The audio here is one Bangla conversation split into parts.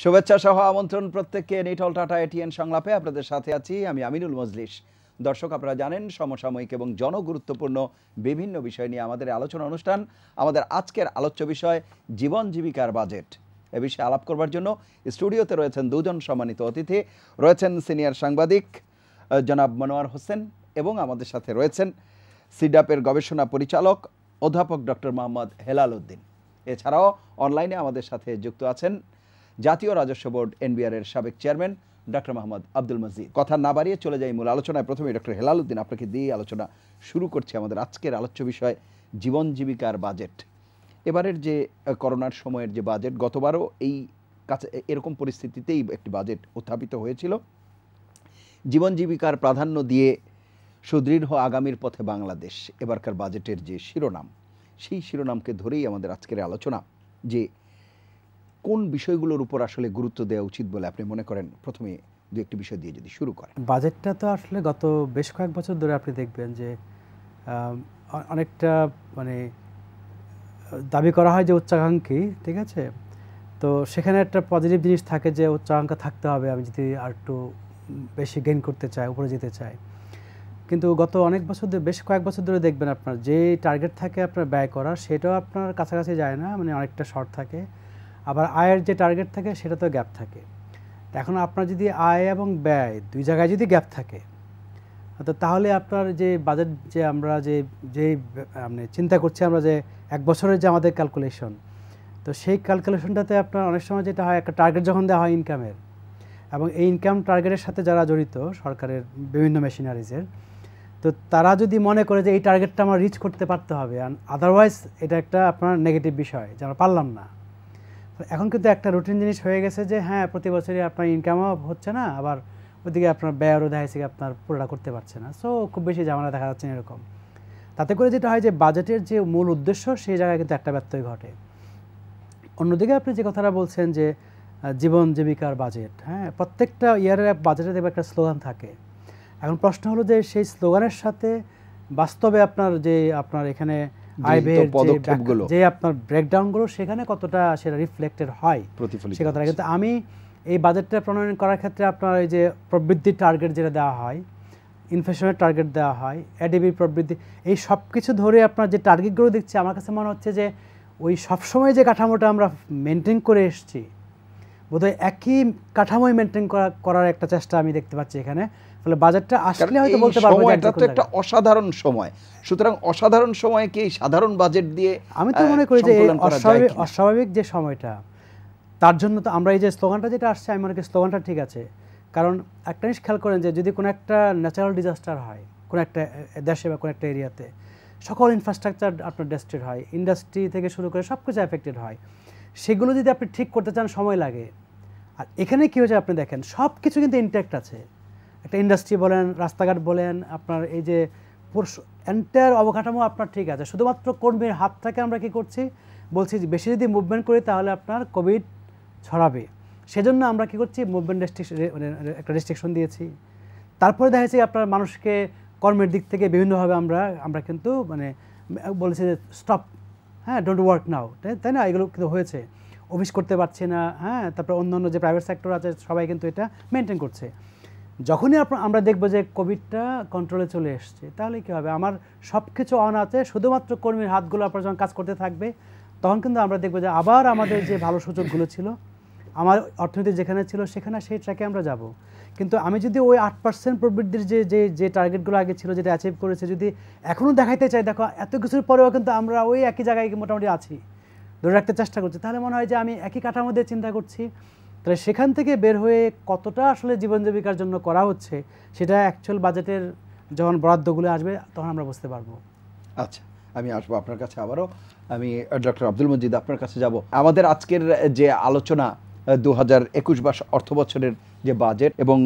শুভেচ্ছা সহ আমন্ত্রণ প্রত্যেককে নিটল টাটা এটিএন সংলাপে আপনাদের সাথে আছি আমি আমিনুল মজলিস। দর্শক, আপনারা জানেন সমসাময়িক এবং জনগুরুত্বপূর্ণ বিভিন্ন বিষয় নিয়ে আমাদের আলোচনা অনুষ্ঠান। আমাদের আজকের আলোচ্য বিষয় জীবন জীবিকার বাজেট। এ বিষয়ে আলাপ করবার জন্য স্টুডিওতে রয়েছেন দুজন সম্মানিত অতিথি। রয়েছেন সিনিয়র সাংবাদিক জনাব মনোয়ার হোসেন এবং আমাদের সাথে রয়েছেন সিডাপের গবেষণা পরিচালক অধ্যাপক ডক্টর মোহাম্মদ হেলাল উদ্দিন। এছাড়াও অনলাইনে আমাদের সাথে যুক্ত আছেন জাতীয় রাজস্ব বোর্ড এনবিআর এর সাবেক চেয়ারম্যান ডক্টর মোহাম্মদ আব্দুল মজিদ। কথা না বাড়িয়ে চলে যাই মূল আলোচনায়। প্রথমে ডক্টর হেলাল উদ্দিন, আপনাকে দিয়ে আলোচনা শুরু করছি। আমাদের আজকের আলোচ্য বিষয় জীবন জীবিকার বাজেট। এবারের যে করোনার সময়ের যে বাজেট, গতবারও এই কাছে এরকম পরিস্থিতিতেই একটি বাজেট উত্থাপিত হয়েছিল। জীবন জীবিকার প্রাধান্য দিয়ে সুদৃঢ় আগামীর পথে বাংলাদেশ, এবারকার বাজেটের যে শিরোনাম, সেই শিরোনামকে ধরেই আমাদের আজকের আলোচনা। যে কোন বিষয়গুলোর উপর আসলে গুরুত্ব দেওয়া উচিত বলে আপনি মনে করেন? প্রথমে দু একটি বিষয় দিয়ে যদি শুরু করেন। বাজেটটা তো আসলে গত বেশ কয়েক বছর ধরে আপনি দেখবেন যে অনেকটা মানে দাবি করা হয় যে উচ্চাকাঙ্ক্ষী, ঠিক আছে, তো সেখানে একটা পজিটিভ জিনিস থাকে যে উচ্চাকাঙ্ক্ষা থাকতে হবে, আমি যদি আর একটু বেশি গেইন করতে চাই, উপরে যেতে চাই। কিন্তু গত অনেক বছর ধরে, বেশ কয়েক বছর ধরে দেখবেন আপনার যে টার্গেট থাকে আপনার ব্যয় করা, সেটাও আপনার কাছাকাছি যায় না, মানে অনেকটা শর্ট থাকে। আবার আয়ের যে টার্গেট থাকে সেটা তো গ্যাপ থাকে। এখন আপনার যদি আয় এবং ব্যয় দুই জায়গায় যদি গ্যাপ থাকে, তো তাহলে আপনার যে বাজেট, যে আমরা যে মানে চিন্তা করছি আমরা যে এক বছরের যে আমাদের ক্যালকুলেশন, তো সেই ক্যালকুলেশনটাতে আপনার অনেক সময় যেটা হয়, একটা টার্গেট যখন দেওয়া হয় ইনকামের, এবং এই ইনকাম টার্গেটের সাথে যারা জড়িত সরকারের বিভিন্ন মেশিনারিজের, তো তারা যদি মনে করে যে এই টার্গেটটা আমরা রিচ করতে পারতে হবে, আদারওয়াইজ এটা একটা আপনার নেগেটিভ বিষয় যে আমরা পারলাম না। এখন কিন্তু একটা রুটিন জিনিস হয়ে গেছে যে হ্যাঁ, প্রতি বছরই আপনার ইনকামও হচ্ছে না, আবার ওইদিকে আপনার ব্যয়ও দেখা যাচ্ছে আপনার পুরোটা করতে পারছে না। সো খুব বেশি ঝামেলা দেখা যাচ্ছে এরকম। তাতে করে যেটা হয় যে বাজেটের যে মূল উদ্দেশ্য, সেই জায়গায় কিন্তু একটা ব্যত্যয় ঘটে। অন্যদিকে আপনি যে কথাটা বলছেন যে জীবন জীবিকার বাজেট, হ্যাঁ, প্রত্যেকটা ইয়ারের বাজেটে দেখবে একটা স্লোগান থাকে। এখন প্রশ্ন হলো যে সেই স্লোগানের সাথে বাস্তবে আপনার যে আপনার এখানে আয় ব্যয়ের যে আপনার ব্রেকডাউনগুলো, সেখানে কতটা সেটা রিফ্লেক্টেড হয় সে কথাটা। কিন্তু আমি এই বাজেটটা প্রণয়ন করার ক্ষেত্রে আপনার এই যে প্রবৃদ্ধির টার্গেট যেটা দেওয়া হয়, ইনফ্লেশনের টার্গেট দেওয়া হয়, এডিবি প্রবৃদ্ধি, এই সব কিছু ধরে আপনার যে টার্গেটগুলো দেখছি, আমার কাছে মনে হচ্ছে যে ওই সবসময় যে কাঠামোটা আমরা মেনটেন করে এসেছি, বোধহয় একই কাঠামোই মেনটেন করার একটা চেষ্টা আমি দেখতে পাচ্ছি এখানে। ফলে বাজেটটা আসলে হয়তো বলতে পারবো যে এটা তো একটা অসাধারণ সময়। সুতরাং অসাধারণ সময় কি সাধারণ বাজেট দিয়ে, আমি তো মনে করি যে অস্বাভাবিক যে সময়টা, তার জন্য তো আমরা এই যে স্লোগানটা যেটা আসছে, আমি মনে করি স্লোগানটা ঠিক আছে। কারণ একটা জিনিস খেয়াল করেন যে যদি কোনো একটা ন্যাচারাল ডিজাস্টার হয় কোনো একটা দেশে বা কোনো একটা এরিয়াতে, সকল ইনফ্রাস্ট্রাকচার আপনার ডেস্ট্রয়েড হয়, ইন্ডাস্ট্রি থেকে শুরু করে সব কিছু এফেক্টেড হয়। সেগুলো যদি আপনি ঠিক করতে চান সময় লাগে। আর এখানে কী হয়েছে আপনি দেখেন, সব কিছু কিন্তু ইনট্যাক্ট আছে। একটা ইন্ডাস্ট্রি বলেন, রাস্তাঘাট বলেন, আপনার এই যে এন্টায়ার অবকাঠামো আপনার ঠিক আছে। শুধুমাত্র কর্মীর হাত থেকে আমরা কী করছি, বলছি যে বেশি যদি মুভমেন্ট করি তাহলে আপনার কোভিড ছড়াবে, সেজন্য আমরা কী করছি, মুভমেন্ট একটা রেস্ট্রিকশন দিয়েছি। তারপরে দেখা যাচ্ছে আপনার মানুষকে কর্মের দিক থেকে বিভিন্নভাবে আমরা কিন্তু মানে বলেছি যে স্টপ, হ্যাঁ, ডোন্ট ওয়ার্ক নাও, তাই না? এগুলো কিন্তু হয়েছে, অফিস করতে পারছে না, হ্যাঁ, তারপরে অন্যান্য যে প্রাইভেট সেক্টর আছে সবাই কিন্তু এটা মেনটেন করছে। যখনই আমরা দেখবো যে কোভিডটা কন্ট্রোলে চলে এসছে, তাহলে কী হবে, আমার সব কিছু অন আছে, শুধুমাত্র কর্মীর হাতগুলো আপনার যখন কাজ করতে থাকবে, তখন কিন্তু আমরা দেখবো যে আবার আমাদের যে ভালো সুযোগগুলো ছিল, আমার অর্থনীতি যেখানে ছিল সেখানে সেই ট্র্যাকে আমরা যাব। কিন্তু আমি যদি ওই 8% প্রবৃদ্ধির যে টার্গেটগুলো আগে ছিল, যেটা অ্যাচিভ করেছে, যদি এখনও দেখাইতে চাই, দেখো এত কিছুর পরেও কিন্তু আমরা ওই একই জায়গায় মোটামুটি আছি, ধরে রাখতে চেষ্টা করছি, তাহলে মনে হয় যে আমি একই কাঠামো দিয়ে চিন্তা করছি। তাহলে সেখান থেকে বের হয়ে কতটা আসলে জীবন জীবিকার জন্য করা হচ্ছে, সেটা অ্যাকচুয়াল বাজেটের যখন বরাদ্দগুলো আসবে তখন আমরা বুঝতে পারবো। আচ্ছা, আমি আসবো আপনার কাছে আবারও। আমি ডক্টর আব্দুল মজিদ আপনার কাছে যাব। আমাদের আজকের যে আলোচনা 2021 অর্থ বছরের যে বাজেট এবং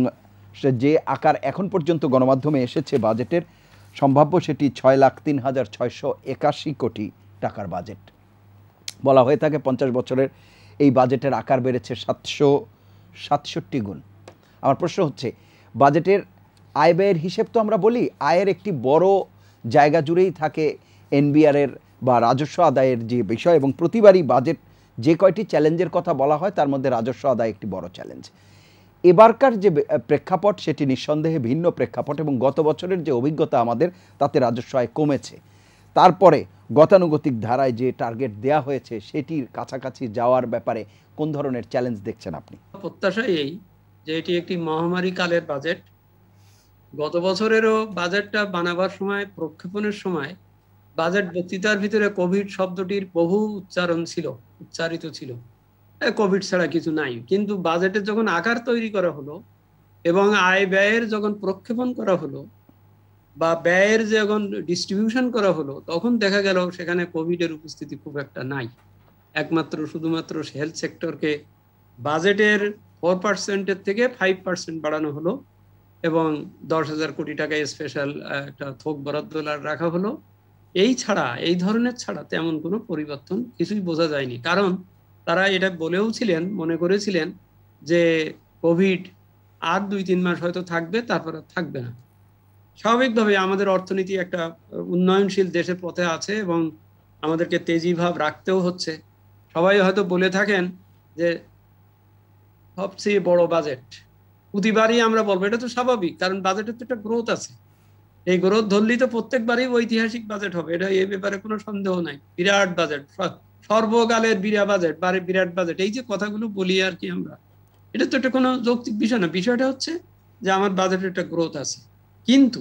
যে আকার এখন পর্যন্ত গণমাধ্যমে এসেছে বাজেটের সম্ভাব্য, সেটি 6,03,681 কোটি টাকার বাজেট বলা হয়ে থাকে। 50 বছরের এই বাজেটের আকার বেড়েছে 767 গুণ। আমার প্রশ্ন হচ্ছে, বাজেটের আয় ব্যয়ের হিসেব তো আমরা বলি, আয়ের একটি বড় জায়গা জুড়েই থাকে এনবিআর এর বা রাজস্ব আদায়ের যে বিষয়, এবং প্রতিবারই বাজেট যে কয়টি চ্যালেঞ্জের কথা বলা হয় তার মধ্যে রাজস্ব আদায় একটি বড় চ্যালেঞ্জ। এবারকার যে প্রেক্ষাপট সেটি নিঃসন্দেহে ভিন্ন প্রেক্ষাপট, এবং গত বছরের যে অভিজ্ঞতা আমাদের তাতে রাজস্ব আয় কমেছে। তারপরে গতানুগতিক ধারায় যে টার্গেট দেয়া হয়েছে সেটির কাছাকাছি যাওয়ার ব্যাপারে কোন ধরনের চ্যালেঞ্জ দেখছেন আপনি? প্রত্যাশা এই যে এটি একটি মহামারী কালের বাজেট। গত বছরেরও বাজেটটা বানাবার সময়, প্রক্ষেপণের সময় বাজেট বক্তৃতার ভিতরে কোভিড শব্দটির বহু উচ্চারিত ছিল। কোভিড ছাড়া কিছু নাই, কিন্তু বাজেটের যখন আকার তৈরি করা হলো এবং আয় ব্যয়ের যখন প্রক্ষেপণ করা হলো বা ব্যয়ের যখন ডিস্ট্রিবিউশন করা হলো, তখন দেখা গেল সেখানে কোভিডের উপস্থিতি খুব একটা নাই। একমাত্র শুধুমাত্র হেলথ সেক্টরকে বাজেটের 4% থেকে 5% বাড়ানো হলো এবং 10,000 কোটি টাকায় স্পেশাল একটা থোক বরাদ্দ রাখা হলো। এই ছাড়া, এই ধরনের ছাড়া তেমন কোনো পরিবর্তন কিছুই বোঝা যায়নি। কারণ তারা এটা বলেও ছিলেন, মনে করেছিলেন যে কোভিড আর 2-3 মাস হয়তো থাকবে, তারপর থাকবে না। স্বাভাবিকভাবে আমাদের অর্থনীতি একটা উন্নয়নশীল দেশের পথে আছে এবং আমাদেরকে তেজি ভাব রাখতেও হচ্ছে। সবাই হয়তো বলে থাকেন যে সবচেয়ে বড় বাজেট, প্রতিবারই আমরা বলবো, এটা তো স্বাভাবিক, কারণ বাজেটের তো একটা গ্রোথ আছে। এই গ্রোথ ধরলেই তো প্রত্যেকবারই ঐতিহাসিক বাজেট হবে, এটা এই ব্যাপারে কোনো সন্দেহ নাই। বিরাট বাজেট, সর্বকালের বিরাট বাজেট, এই যে কথাগুলো বলি আর কি আমরা, এটা তো একটা কোনো যৌক্তিক বিষয় না। বিষয়টা হচ্ছে যে আমার বাজেটের একটা গ্রোথ আছে, কিন্তু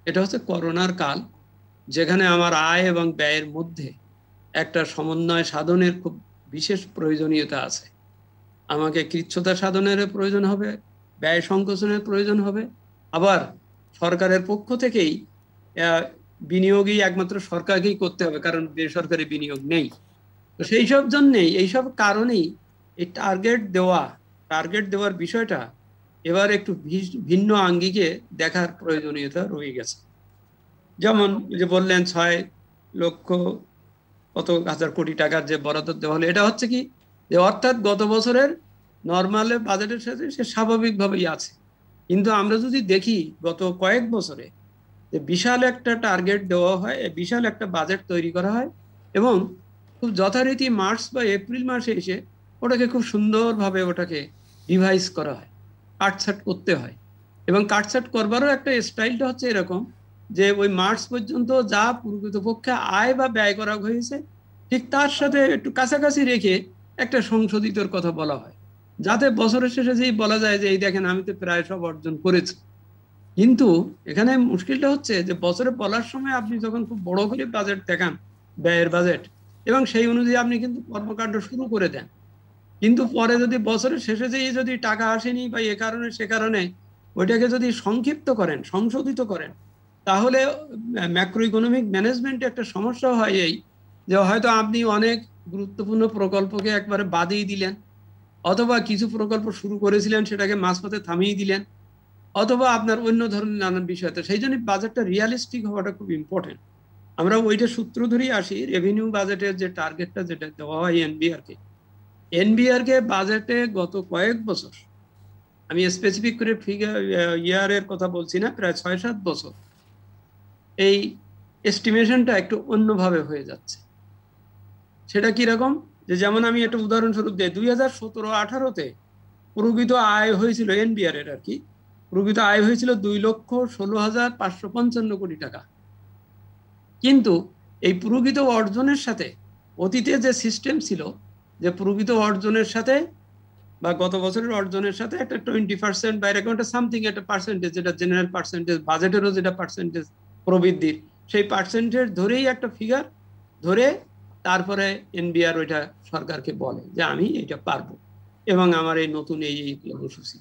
এটা হচ্ছে করোনার কাল, যেখানে আমার আয় এবং ব্যয়ের মধ্যে একটা সমন্বয় সাধনের খুব বিশেষ প্রয়োজনীয়তা আছে। আমাকে কৃচ্ছতা সাধনের প্রয়োজন হবে, ব্যয় সংকোচনের প্রয়োজন হবে, আবার সরকারের পক্ষ থেকেই বিনিয়োগই একমাত্র সরকারকেই করতে হবে, কারণ বেসরকারি বিনিয়োগ নেই। তো সেই সব জন্যেই, এইসব কারণেই এই টার্গেট দেওয়ার বিষয়টা এবার একটু ভিন্ন আঙ্গিকে দেখার প্রয়োজনীয়তা রয়ে গেছে। যেমন যে বললেন 6 লক্ষ কত হাজার কোটি টাকার যে বরাদ্দ দেওয়া হলো, এটা হচ্ছে কি যে অর্থাৎ গত বছরের নর্মাল বাজেটের সাথে সে স্বাভাবিকভাবেই আছে। কিন্তু আমরা যদি দেখি গত কয়েক বছরে যে বিশাল একটা টার্গেট দেওয়া হয়, বিশাল একটা বাজেট তৈরি করা হয় এবং খুব যথারীতি মার্চ বা এপ্রিল মাসে এসে ওটাকে খুব সুন্দরভাবে ওটাকে রিভাইজ করা হয়, কাটছাট করতে হয়। এবং কাটছাট করবারও একটা স্টাইলটা হচ্ছে এরকম যে ওই মার্চ পর্যন্ত যা প্রকৃতপক্ষে আয় বা ব্যয় করা হয়েছে ঠিক তার সাথে একটু কাছাকাছি রেখে একটা সংশোধিতর কথা বলা হয়, যাতে বছরের শেষে যেই বলা যায় যে এই দেখেন আমি তো প্রায় সব অর্জন করেছি। কিন্তু এখানে মুশকিলটা হচ্ছে যে বছরে বলার সময় আপনি যখন খুব বড় করে বাজেট দেখান, ব্যয়ের বাজেট, এবং সেই অনুযায়ী আপনি কিন্তু কর্মকাণ্ড শুরু করে দেন, কিন্তু পরে যদি বছরের শেষে যেই যদি টাকা আসেনি বা এ কারণে সে কারণে ওইটাকে যদি সংক্ষিপ্ত করেন, সংশোধিত করেন, তাহলে ম্যাক্রো ইকোনমিক ম্যানেজমেন্টে একটা সমস্যা হয় এই যে হয়তো আপনি অনেক গুরুত্বপূর্ণ প্রকল্পকে একবারে বাদই দিলেন, অথবা কিছু প্রকল্প শুরু করেছিলেন সেটাকে মাঝপথে থামিয়ে দিলেন, অথবা আপনার অন্য ধরনের নানান বিষয়। তো সেই জন্য বাজেটটা রিয়ালিস্টিক হওয়াটা খুব ইম্পর্টেন্ট। আমরা ওইটা সূত্র ধরেই আসি, রেভিনিউ বাজেটের যে টার্গেটটা যেটা দেওয়া হয় এনবিআর কে বাজেটে গত কয়েক বছর, আমি স্পেসিফিক করে ইয়ারের কথা বলছি না, প্রায় 6-7 বছর এই এস্টিমেশনটা একটু অন্যভাবে হয়ে যাচ্ছে। সেটা কিরকম, যে যেমন আমি একটা উদাহরণস্বরূপ দিই, 2017-18-তে প্রকৃত আয় হয়েছিল এনবিআর এর আর কি, প্রকৃত আয় হয়েছিল 2,16,555 কোটি টাকা। কিন্তু এই প্রকৃত অর্জনের সাথে অতীতে যে সিস্টেম ছিল, যে প্রকৃত অর্জনের সাথে বা গত বছরের অর্জনের সাথে একটা 20% বা এরকম একটা সামথিং একটা পার্সেন্টেজ, যেটা জেনারেল পার্সেন্টেজ, বাজেটেরও যেটা পার্সেন্টেজ প্রবৃদ্ধির, সেই পার্সেন্টেজ ধরেই একটা ফিগার ধরে তারপরে এনবিআর ওইটা সরকারকে বলে যে আমি এটা পারবো এবং আমার এই নতুন এই কর্মসূচি।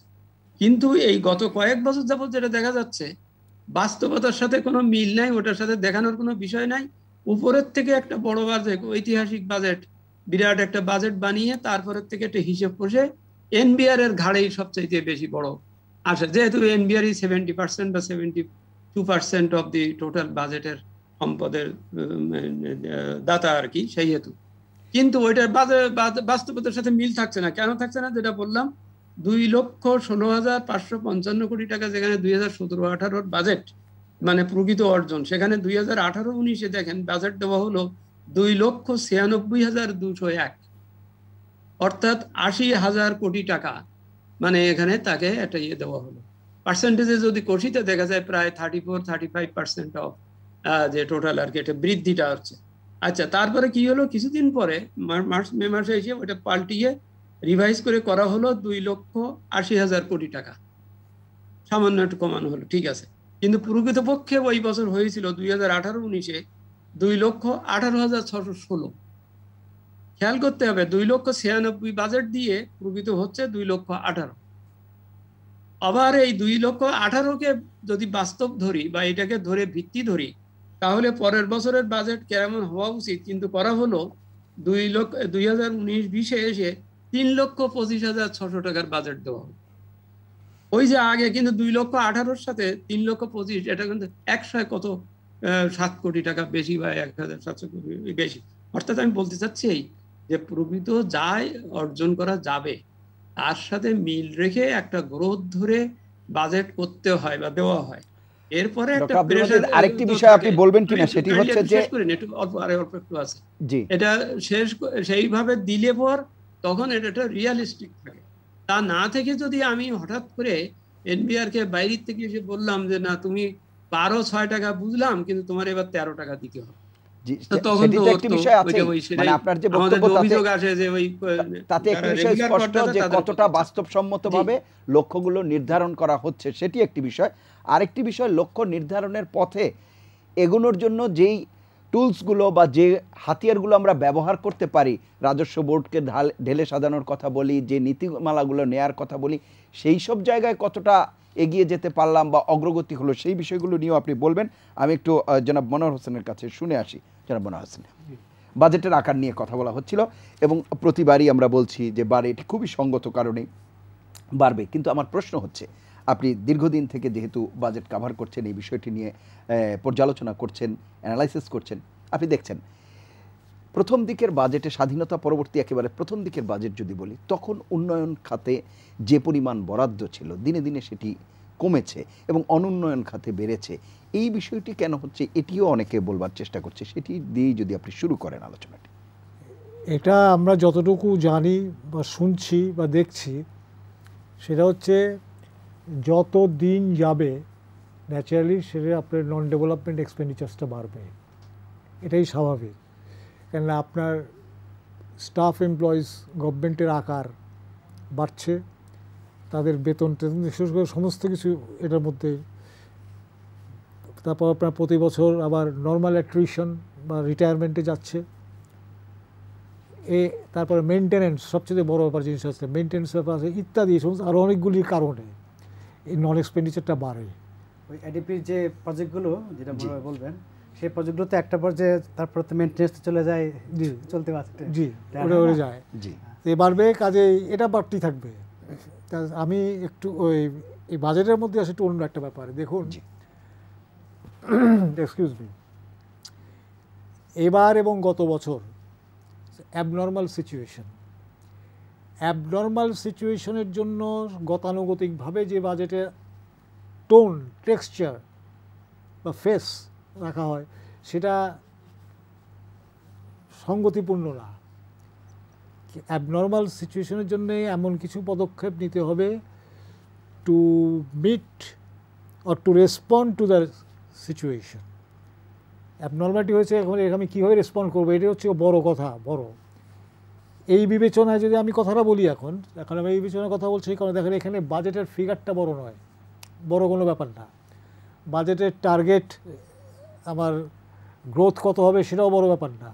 কিন্তু এই গত কয়েক বছর যাবত যেটা দেখা যাচ্ছে, বাস্তবতার সাথে কোনো মিল নাই, ওটার সাথে দেখানোর কোনো বিষয় নাই। উপরের থেকে একটা বড় বাজেট, ঐতিহাসিক বাজেট, বিরাট একটা বাজেট বানিয়ে তারপরের থেকে একটা হিসেব কষে এনবিআর এর ঘাড়েই সবচাইতে বেশি বড় আসে, যেহেতু এনবিআর 70% বা 72% অফ দি টোটাল বাজেটের সম্পদের দাতা আর কি, সেই হেতু। কিন্তু ওইটার বাস্তবতার সাথে মিল থাকছে না। কেন থাকছে না? যেটা বললাম, 2,16,555 কোটি টাকা যেখানে 2017-18 বাজেট মানে প্রকৃত অর্জন, সেখানে 2018-19 দেখেন বাজেট দেওয়া হলো 2,96,201। অর্থাৎ ৮০,০০০ কোটি টাকা মানে এখানে তাকে একটা ইয়ে দেওয়া হলো। পার্সেন্টেজে যদি কষিতে দেখা যায় প্রায় 34-35% অফ যে টোটাল আর কি এটা বৃদ্ধিটা হচ্ছে। আচ্ছা, তারপরে কি হলো, কিছুদিন পরে মে মাসে এসে ওটা পাল্টিয়ে রিভাইজ করে করা হলো 2,৮০,০০০ কোটি টাকা, সামান্য একটু কমানো হলো, ঠিক আছে। কিন্তু প্রকৃতপক্ষে ওই বছর হয়েছিল 2018-19-এ 2,18,616। খেয়াল করতে হবে 2,96,000 বাজেট দিয়ে প্রকৃত হচ্ছে 2,18,000। আবার এই 2,18,000-কে যদি বাস্তব ধরি বা এটাকে ধরে ভিত্তি ধরি, তাহলে পরের বছরের বাজেট কেমন হওয়া উচিত, কিন্তু করা হলো 2019-20-এ এসে 3,25,600 টাকার বাজেট দেওয়া হলো। ওই যে আগে কিন্তু 2,18,000-র সাথে 3,25,000 এটা কিন্তু 7 কোটি টাকা বেশি বা 1,700 কোটি বেশি। অর্থাৎ আমি বলতে চাচ্ছি যে প্রকৃত যাই অর্জন করা যাবে তার সাথে মিল রেখে একটা গ্রোথ ধরে বাজেট করতে হয় বা দেওয়া হয়। এরপরে একটা প্রেসার, আরেকটি বিষয় আপনি বলবেন কিনা সেটি হচ্ছে যে অল্প একটু আছে, এটা শেষ সেইভাবে দিলে পর তখন এটা রিয়ালিস্টিক থাকে। তা না থেকে যদি আমি হঠাৎ করে এনবিআর কে বাইরে থেকে এসে বললাম যে না তুমি 12-6 টাকা বুঝলাম কিন্তু তোমার এবার 13 টাকা দিতে হবে, তখন তো একটি বিষয় আছে, মানে আপনার যে বক্তব্য অভিযোগ আসে যে ওই তাতে একটি বিষয় স্পষ্ট যে কতটা বাস্তবসম্মতভাবে লক্ষ্যগুলো নির্ধারণ করা হচ্ছে সেটি একটি বিষয়। আরেকটি বিষয়, লক্ষ্য নির্ধারণের পথে এগোনোর জন্য যেই টুলসগুলো বা যে হাতিয়ারগুলো আমরা ব্যবহার করতে পারি, রাজস্ব বোর্ডকে ঢেলে সাজানোর কথা বলি, যে নীতিমালাগুলো নেয়ার কথা বলি, সেই সব জায়গায় কতটা এগিয়ে যেতে পারলাম বা অগ্রগতি হলো সেই বিষয়গুলো নিয়েও আপনি বলবেন। আমি একটু জনাব মনোয়ার হোসেনের কাছে শুনে আসি। জনাব মনোয়ার হোসেন, বাজেটের আকার নিয়ে কথা বলা হচ্ছিল এবং প্রতিবারই আমরা বলছি যে বাড়ে, এটি খুবই সঙ্গত কারণেই বাড়বে। কিন্তু আমার প্রশ্ন হচ্ছে, আপনি দীর্ঘদিন থেকে যেহেতু বাজেট কভার করছেন, এই বিষয়টি নিয়ে পর্যালোচনা করছেন, অ্যানালাইসিস করছেন, আপনি দেখছেন প্রথম দিকের বাজেটে, স্বাধীনতা পরবর্তী একেবারে প্রথম দিকের বাজেট যদি বলি, তখন উন্নয়ন খাতে যে পরিমাণ বরাদ্দ ছিল দিনে দিনে সেটি কমেছে এবং অনুন্নয়ন খাতে বেড়েছে। এই বিষয়টি কেন হচ্ছে এটিও অনেকে বলবার চেষ্টা করছে, সেটি দিয়েই যদি আপনি শুরু করেন আলোচনাটি। এটা আমরা যতটুকু জানি বা শুনছি বা দেখছি সেটা হচ্ছে যত দিন যাবে ন্যাচারালি সেটা আপনার নন ডেভেলপমেন্ট এক্সপেন্ডিচার্সটা বাড়বে, এটাই স্বাভাবিক। কেননা আপনার স্টাফ এমপ্লয়িজ গভর্নমেন্টের আকার বাড়ছে, তাদের বেতন বিশেষ করে সমস্ত কিছু এটার মধ্যে। তারপর আপনার প্রতি বছর আবার নর্মাল অ্যাট্রিশন বা রিটায়ারমেন্টে যাচ্ছে। তারপরে মেনটেন্যান্স, সবচেয়ে বড় ব্যাপার জিনিস আছে মেনটেন্যান্স ব্যাপার আছে ইত্যাদি সমস্ত আরও অনেকগুলি কারণে এই নন এক্সপেন্ডিচারটা বাড়ে। ওই এডিপির যে প্রজেক্টগুলো যেটা বলবেন, সেই প্রজেক্টগুলোতে একটা পর্যায়ে তারপর তো মেনটেন্যান্স চলে যায়, চলতে পারছে, জি ওটা যায়, জি বাড়বে, কাজে এটা বাড়তেই থাকবে। আমি একটু এই বাজেটের মধ্যে আসে একটু অন্য একটা ব্যাপার দেখুন, এক্সকিউজ মি, এবার এবং গত বছর অ্যাবনর্মাল সিচুয়েশনের জন্য গতানুগতিকভাবে যে বাজেটের টোন, টেক্সচার বা ফেস রাখা হয় সেটা সঙ্গতিপূর্ণ না। অ্যাবনর্মাল সিচুয়েশনের জন্য এমন কিছু পদক্ষেপ নিতে হবে to meet or to respond to the situation. Abnormality হয়েছে, এখন আমি কীভাবে রেসপন্ড করবো, এটা হচ্ছে বড় কথা। এই বিবেচনায় যদি আমি কথাটা বলি, এখন আমি এই বিবেচনার কথা বলছি কারণ দেখেন এখানে বাজেটের ফিগারটা বড় নয়, বড় কোনো ব্যাপার না। বাজেটের টার্গেট আমার গ্রোথ কত হবে সেটাও বড় ব্যাপার না।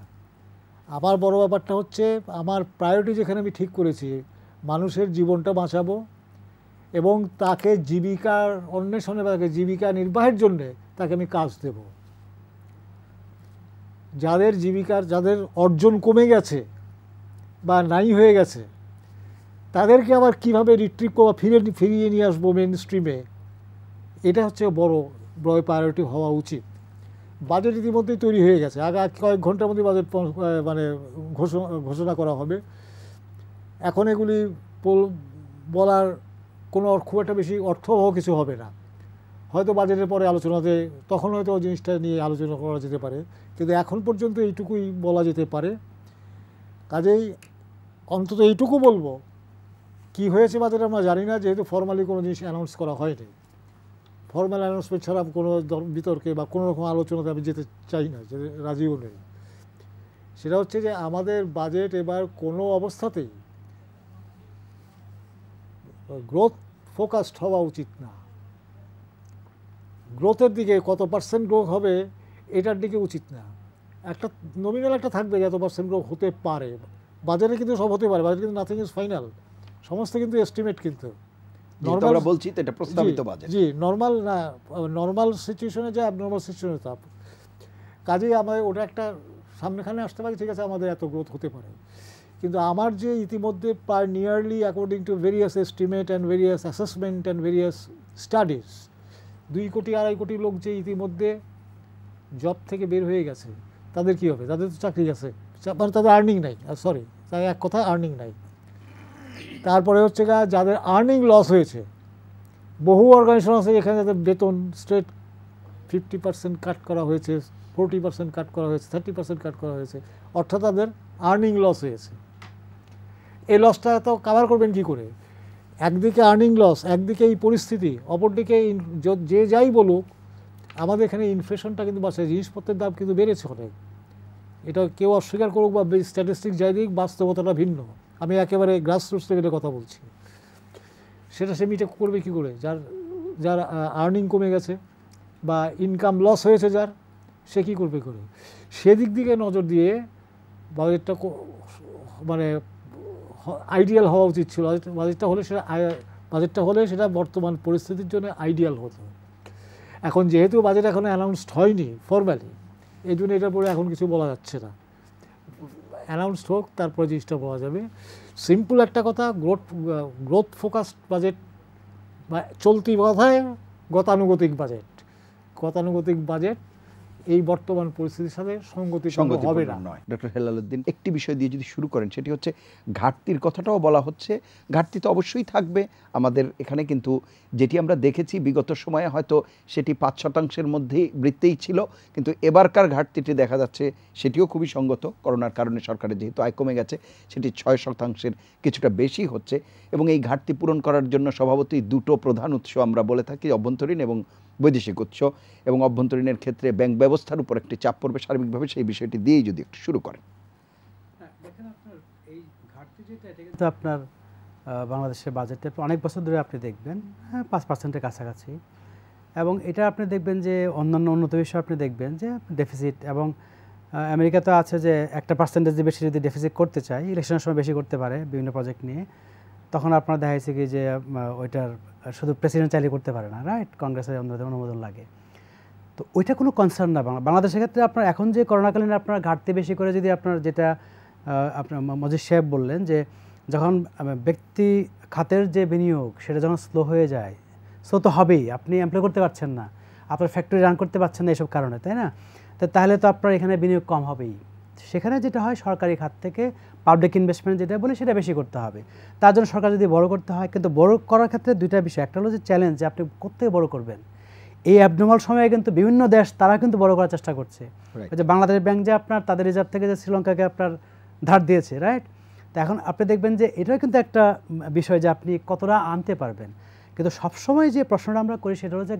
আমার বড় ব্যাপারটা হচ্ছে আমার প্রায়োরিটি যেখানে আমি ঠিক করেছি, মানুষের জীবনটা বাঁচাবো এবং তাকে জীবিকার অন্বেষণে, তাকে জীবিকা নির্বাহের জন্যে তাকে আমি কাজ দেব। যাদের অর্জন কমে গেছে বা নাই হয়ে গেছে তাদেরকে আবার কীভাবে রিট্রিভ করবো, ফিরিয়ে নিয়ে আসবো মেন স্ট্রিমে, এটা হচ্ছে বড় প্রায়োরিটি হওয়া উচিত। বাজেট ইতিমধ্যেই তৈরি হয়ে গেছে, আগে কয়েক ঘন্টার মধ্যে বাজেট মানে ঘোষণা করা হবে। এখন এগুলি বলার কোনো খুব একটা বেশি অর্থবহ কিছু হবে না, হয়তো বাজেটের পরে আলোচনাতে তখন হয়তো জিনিসটা নিয়ে আলোচনা করা যেতে পারে, কিন্তু এখন পর্যন্ত এইটুকুই বলা যেতে পারে। কাজেই অন্তত এইটুকু বলবো, কি হয়েছে বাজারে আমরা জানি না, যেহেতু ফর্মালি কোনো জিনিস অ্যানাউন্স করা হয়নি। ফর্মাল অ্যানাউন্সমেন্ট ছাড়া কোনো বিতর্কে বা কোনো রকম আলোচনাতে আমি যেতে চাই না, যেতে রাজিও নেই। সেটা হচ্ছে যে আমাদের বাজেট এবার কোনো অবস্থাতেই গ্রোথ ফোকাসড হওয়া উচিত না। গ্রোথের দিকে কত পার্সেন্ট গ্রোথ হবে এটার দিকে উচিত না। একটা নমিনাল একটা থাকবে যে এত পার্সেন্ট গ্রোথ হতে পারে, বাজারে কিন্তু সব হতে পারে, বাজারে কিন্তু নাথিং ইজ ফাইনাল, সমস্ত কিন্তু এস্টিমেট। কিন্তু আমরা বলছি তো এটা প্রস্তাবিত বাজেট। জি, নর্মাল না, নর্মাল সিচুয়েশনে যা অ্যাবনর্মাল সিচুয়েশনে তা, কাজেই আমাদের ওটা একটা সামনেখানে আসতে পারে, ঠিক আছে আমাদের এত গ্রোথ হতে পারে। কিন্তু আমার যে ইতিমধ্যে প্রায় nearly according to various estimate and various assessment and various studies 2 কোটি 2.5 কোটি লোক যে ইতিমধ্যে জব থেকে বের হয়ে গেছে, তাদের কি হবে? তাদের তো চাকরি গেছে, মানে তাদের আর্নিং নাই, সরি তাই এক কথা আর্নিং নাই। তারপরে হচ্ছে যাদের আর্নিং লস হয়েছে, বহু অর্গানাইজেশন আছে এখানে যাদের বেতন স্ট্রেট 50% কাট করা হয়েছে, 40% কাট করা হয়েছে, 30% কাট করা হয়েছে, অর্থাৎ তাদের আর্নিং লস হয়েছে। এই লসটা তো কাভার করবেন কী করে? একদিকে আর্নিং লস, একদিকে এই পরিস্থিতি, অপরদিকে যে যাই বলুক আমাদের এখানে ইনফ্লেশনটা কিন্তু বাড়ছে, জিনিসপত্রের দাম কিন্তু বেড়েছে অনেক। এটা কেউ অস্বীকার করুক বা স্ট্যাটিস্টিক যাই দিক, বাস্তবতাটা ভিন্ন। আমি একেবারে গ্রাসরুটস লেভেলে কথা বলছি। সেটা সে মিটে করবে কী করে? যার আর্নিং কমে গেছে বা ইনকাম লস হয়েছে যার, সে কী করবে করে? সেদিক দিকে নজর দিয়ে বাজেটটা মানে আইডিয়াল হওয়া উচিত ছিল। বাজেটটা হলে সেটা বর্তমান পরিস্থিতির জন্য আইডিয়াল হতো। এখন যেহেতু বাজেট এখনো অ্যানাউন্সড হয়নি ফরম্যালি, এই জন্য এটার পরে এখন কিছু বলা যাচ্ছে না। অ্যানাউন্সড হোক, তারপরে জিনিসটা বলা যাবে। সিম্পল একটা কথা, গ্রোথ ফোকাসড বাজেট বা চলতি কথায় গতানুগতিক বাজেট এই বর্তমান পরিস্থিতির সাথে সঙ্গতিপূর্ণ হবে না। ডক্টর হেলালুদ্দিন, একটি বিষয় দিয়ে যদি শুরু করেন, সেটি হচ্ছে ঘাটতির কথাটাও বলা হচ্ছে। ঘাটতি তো অবশ্যই থাকবে আমাদের এখানে, কিন্তু যেটি আমরা দেখেছি বিগত সময়ে হয়তো সেটি 5% মধ্যেই বৃত্তেই ছিল, কিন্তু এবারকার ঘাটতিটি দেখা যাচ্ছে সেটিও খুবই সঙ্গত। করোনার কারণে সরকারের যেহেতু আয় কমে গেছে, সেটি 6% কিছুটা বেশি হচ্ছে। এবং এই ঘাটতি পূরণ করার জন্য স্বভাবতই 2টো প্রধান উৎস আমরা বলে থাকি, অভ্যন্তরীণ এবং বৈদেশিক উৎস। এবং অভ্যন্তরীণের ক্ষেত্রে ব্যাংক ব্যবস্থার উপর একটি চাপ পড়বে সার্বিকভাবে, সেই বিষয়টি দিয়েই যদি একটু শুরু করেন। দেখেন, আপনার এই ঘাটতি যেটা, এটা কিন্তু আপনার বাংলাদেশের বাজেটে অনেক বছর ধরে আপনি দেখবেন 5%-এর কাছাকাছি। এবং এটা আপনি দেখবেন যে অন্যান্য উন্নত বিষয় আপনি দেখবেন যে ডেফিসিট, এবং আমেরিকাতে আছে যে 1% বেশি যদি ডেফিসিট করতে চায়, ইলেকশনের সময় বেশি করতে পারে বিভিন্ন প্রজেক্ট নিয়ে, তখন আপনার দেখা যাচ্ছে কি যে ওইটার শুধু প্রেসিডেন্ট চাইলে করতে পারে না, রাইট? কংগ্রেসের অনুমোদন লাগে। তো ওইটা কোনো কনসার্ন না বাংলাদেশের ক্ষেত্রে। আপনার এখন যে করোনাকালীন আপনার ঘাটতি বেশি করে, যদি আপনার যেটা আপনার মজিদ সাহেব বললেন যে যখন ব্যক্তি খাতের যে বিনিয়োগ সেটা যখন স্লো হয়ে যায়, স্লো তো হবেই, আপনি এমপ্লয় করতে পারছেন না, আপনার ফ্যাক্টরি রান করতে পারছেন না এইসব কারণে, তাই না? তাহলে তো আপনার এখানে বিনিয়োগ কম হবেই। সেখানে যেটা হয়, সরকারি খাত থেকে পাবলিক ইনভেস্টমেন্ট যেটা বলি সেটা বেশি করতে হবে। তার জন্য সরকার যদি বড় করতে হয়, কিন্তু বড় করার ক্ষেত্রে 2টা বিষয়। একটা হলো যে চ্যালেঞ্জ, যে আপনি কোত্থেকে বড় করবেন। এই অ্যাবনর্মাল সময়ে কিন্তু বিভিন্ন দেশ তারা কিন্তু বড় করার চেষ্টা করছে। যে বাংলাদেশ ব্যাংক যে আপনার তাদের রিজার্ভ থেকে যে শ্রীলঙ্কাকে আপনার ধার দিয়েছে, রাইট? তো এখন আপনি দেখবেন যে এটাও কিন্তু একটা বিষয় যে আপনি কতটা আনতে পারবেন। কিন্তু সবসময় যে প্রশ্নটা আমরা করি সেটা হলো যে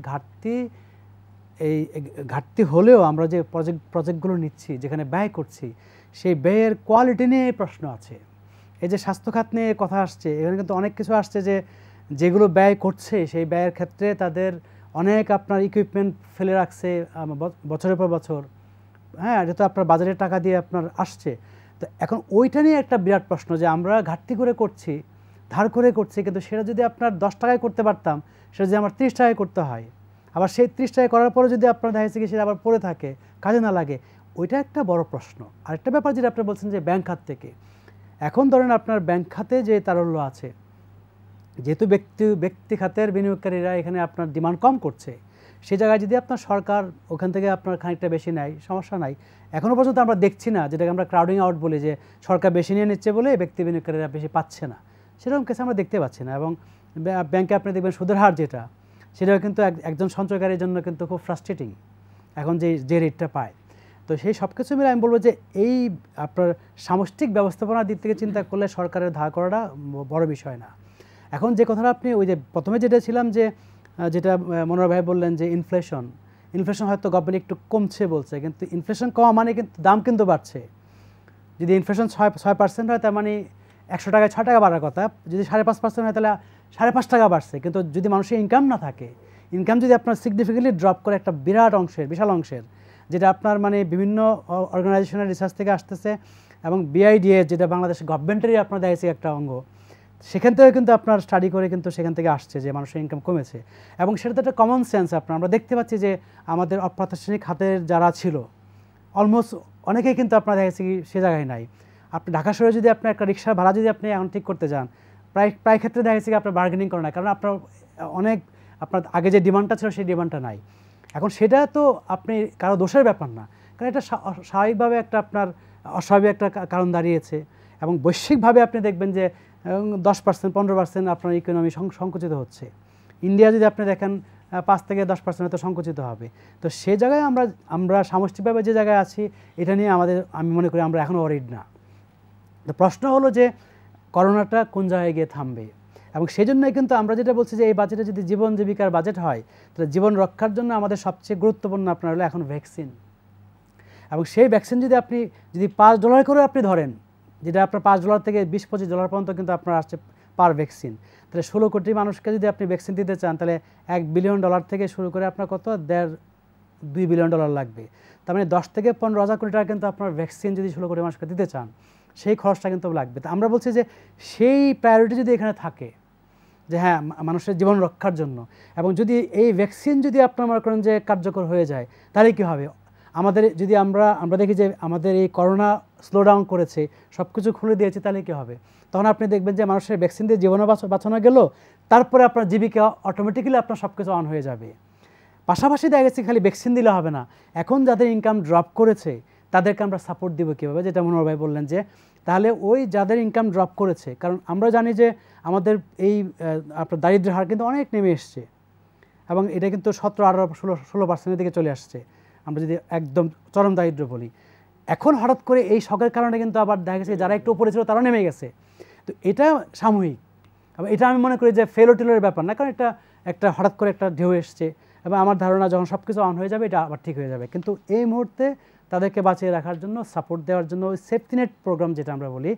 ঘাটতি হলেও আমরা যে প্রজেক্টগুলো নিচ্ছি, যেখানে ব্যয় করছি, সেই ব্যয়ের কোয়ালিটি নিয়ে প্রশ্ন আছে। এই যে স্বাস্থ্য খাত নিয়ে কথা আসছে, এখানে কিন্তু অনেক কিছু আসছে যে যেগুলো ব্যয় করছে সেই ব্যয়ের ক্ষেত্রে তাদের অনেক আপনার ইকুইপমেন্ট ফেলে রাখছে বছরের পর বছর, হ্যাঁ, যেহেতু আপনার বাজারের টাকা দিয়ে আপনার আসছে। তো এখন ওইটা নিয়ে একটা বিরাট প্রশ্ন যে আমরা ঘাটতি করে করছি, ধার করে করছি, কিন্তু সেটা যদি আপনার 10 টাকায় করতে পারতাম, সেটা যদি আমার 30 টাকায় করতে হয়, আবার সেই 30 টাকায় করার পরে যদি আপনার দেখা যাচ্ছে কি সেটা আবার পড়ে থাকে, কাজে না লাগে, ওইটা একটা বড় প্রশ্ন। আরেকটা ব্যাপার যেটা আপনি বলছেন যে ব্যাংক খাত থেকে, এখন ধরেন আপনার ব্যাংক খাতে যে তারল্য আছে, যেহেতু ব্যক্তি খাতের বিনিয়োগকারীরা এখানে আপনার ডিমান্ড কম করছে, সেই জায়গায় যদি আপনার সরকার ওখান থেকে আপনার খানিকটা বেশি নেয়, সমস্যা নাই। এখনও পর্যন্ত আমরা দেখছি না, যেটাকে আমরা ক্রাউডিং আউট বলি, যে সরকার বেশি নিয়ে নিচ্ছে বলে ব্যক্তি বিনিয়োগকারীরা বেশি পাচ্ছে না, সেরকম কেস আমরা দেখতে পাচ্ছি না। এবং ব্যাংকে আপনি দেখবেন সুদের হার যেটা, সেটাও কিন্তু একজন সঞ্চয়কারীর জন্য কিন্তু খুব ফ্রাস্ট্রেটিং এখন যে রেটটা পায়। তো তো সেই সব কিছু মিলে আমি বলবো যে এই আপনার সামষ্টিক ব্যবস্থাপনার দিক থেকে চিন্তা করলে সরকারের ধার করাটা বড় বিষয় না। এখন যে কথাটা আপনি ওই যে প্রথমে যেটা ছিলাম যে যেটা মনোহর ভাই বললেন যে ইনফ্লেশন হয়তো গভর্নমেন্ট একটু কমছে বলছে, কিন্তু ইনফ্লেশন কমা মানে কিন্তু দাম কিন্তু বাড়ছে। যদি ইনফ্লেশন 6% হয় তার মানে 100 টাকায় 6 টাকা বাড়ার কথা, যদি 5.5% হয় তাহলে 5.5 টাকা বাড়ছে। কিন্তু যদি মানুষের ইনকাম না থাকে, ইনকাম যদি আপনার সিগনিফিকেন্টলি ড্রপ করে একটা বিশাল অংশের, যেটা আপনার মানে বিভিন্ন অর্গানাইজেশনের রিসার্চ থেকে আসতেছে এবং বিআইডিএ যেটা বাংলাদেশ গভর্নমেন্টেরই আপনার দেখেছি একটা অঙ্গ, সেখান থেকে কিন্তু আপনার স্টাডি করে কিন্তু সেখান থেকে আসছে যে মানুষের ইনকাম কমেছে। এবং সেটা তো একটা কমন সেন্স। আমরা দেখতে পাচ্ছি যে আমাদের অপ্রাতিষ্ঠানিক খাতের যারা ছিল অলমোস্ট অনেকেই কিন্তু আপনার দেখেছি সে জায়গায় নাই। আপনি ঢাকা শহরে যদি আপনি একটা রিক্সার ভাড়া যদি আপনি এখন ঠিক করতে যান, প্রায় ক্ষেত্রে দেখেছি আপনার বার্গেনিং করে না, কারণ আপনার আপনার আগে যে ডিমান্ডটা ছিল সেই ডিমান্ডটা নাই। এখন সেটা তো আপনি কারো দোষের ব্যাপার না, কারণ এটা স্বাভাবিকভাবে একটা আপনার অস্বাভাবিক একটা কারণ দাঁড়িয়েছে। এবং বৈশ্বিকভাবে আপনি দেখবেন যে 10% 15% আপনার ইকোনমি সংকুচিত হচ্ছে। ইন্ডিয়া যদি আপনি দেখেন 5 থেকে 10% হয়তো সংকুচিত হবে। তো সে জায়গায় আমরা সামষ্টিকভাবে যে জায়গায় আছি এটা নিয়ে আমি মনে করি আমরা এখনও ওয়ারিড না। তো প্রশ্ন হলো যে করোনাটা কোন জায়গায় গিয়ে থামবে, এবং সেই জন্যই কিন্তু আমরা যেটা বলছি যে এই বাজেটে যদি জীবন জীবিকার বাজেট হয় তাহলে জীবন রক্ষার জন্য আমাদের সবচেয়ে গুরুত্বপূর্ণ আপনার হলো এখন ভ্যাকসিন। এবং সেই ভ্যাকসিন যদি $5 করে আপনি ধরেন, যেটা আপনার $5 থেকে $20-25 পর্যন্ত কিন্তু আপনার আসছে পার ভ্যাকসিন, তাহলে 16 কোটি মানুষকে যদি আপনি ভ্যাকসিন দিতে চান তাহলে $1 বিলিয়ন থেকে শুরু করে আপনার কত $2 বিলিয়ন লাগবে। তার মানে 10 থেকে 15 হাজার কোটি টাকা কিন্তু আপনার ভ্যাকসিন যদি 16 কোটি মানুষকে দিতে চান সেই খরচটা কিন্তু লাগবে। তো আমরা বলছি যে সেই প্রায়োরিটি যদি এখানে থাকে যে হ্যাঁ মানুষের জীবন রক্ষার জন্য, এবং যদি এই ভ্যাকসিন যদি আপনার মনে করেন যে কার্যকর হয়ে যায় তাহলে কী হবে, আমাদের যদি আমরা দেখি যে আমাদের এই করোনা স্লোডাউন করেছে, সব কিছু খুলে দিয়েছে, তাহলে কী হবে, তখন আপনি দেখবেন যে মানুষের ভ্যাকসিন দিয়ে জীবনও বাঁচানো গেল, তারপরে আপনার জীবিকা অটোমেটিক্যালি আপনার সব কিছু অন হয়ে যাবে। পাশাপাশি দেখা গেছে খালি ভ্যাকসিন দিলে হবে না, এখন যাদের ইনকাম ড্রপ করেছে তাদেরকে আমরা সাপোর্ট দিব কীভাবে, যেটা মনোহর ভাই বললেন যে তাহলে ওই যাদের ইনকাম ড্রপ করেছে, কারণ আমরা জানি যে আমাদের এই আপনার দারিদ্র্যের হার কিন্তু অনেক নেমে এসছে এবং এটা কিন্তু 17-18-16% দিকে চলে আসছে আমরা যদি একদম চরম দারিদ্র্য বলি। এখন হঠাৎ করে এই শখের কারণে কিন্তু আবার দেখা গেছে যারা একটু উপরে ছিল তারা নেমে গেছে। তো এটা সাময়িক, এবং এটা আমি মনে করি যে ফেলোটিলের ব্যাপার না, কারণ এটা একটা হঠাৎ করে একটা ঢেউ এসছে এবং আমার ধারণা যখন সব কিছু অন হয়ে যাবে এটা আবার ঠিক হয়ে যাবে। কিন্তু এই মুহূর্তে তাদেরকে বাঁচিয়ে রাখার জন্য, সাপোর্ট দেওয়ার জন্য ওই সেফটি নেট প্রোগ্রাম যেটা আমরা বলি,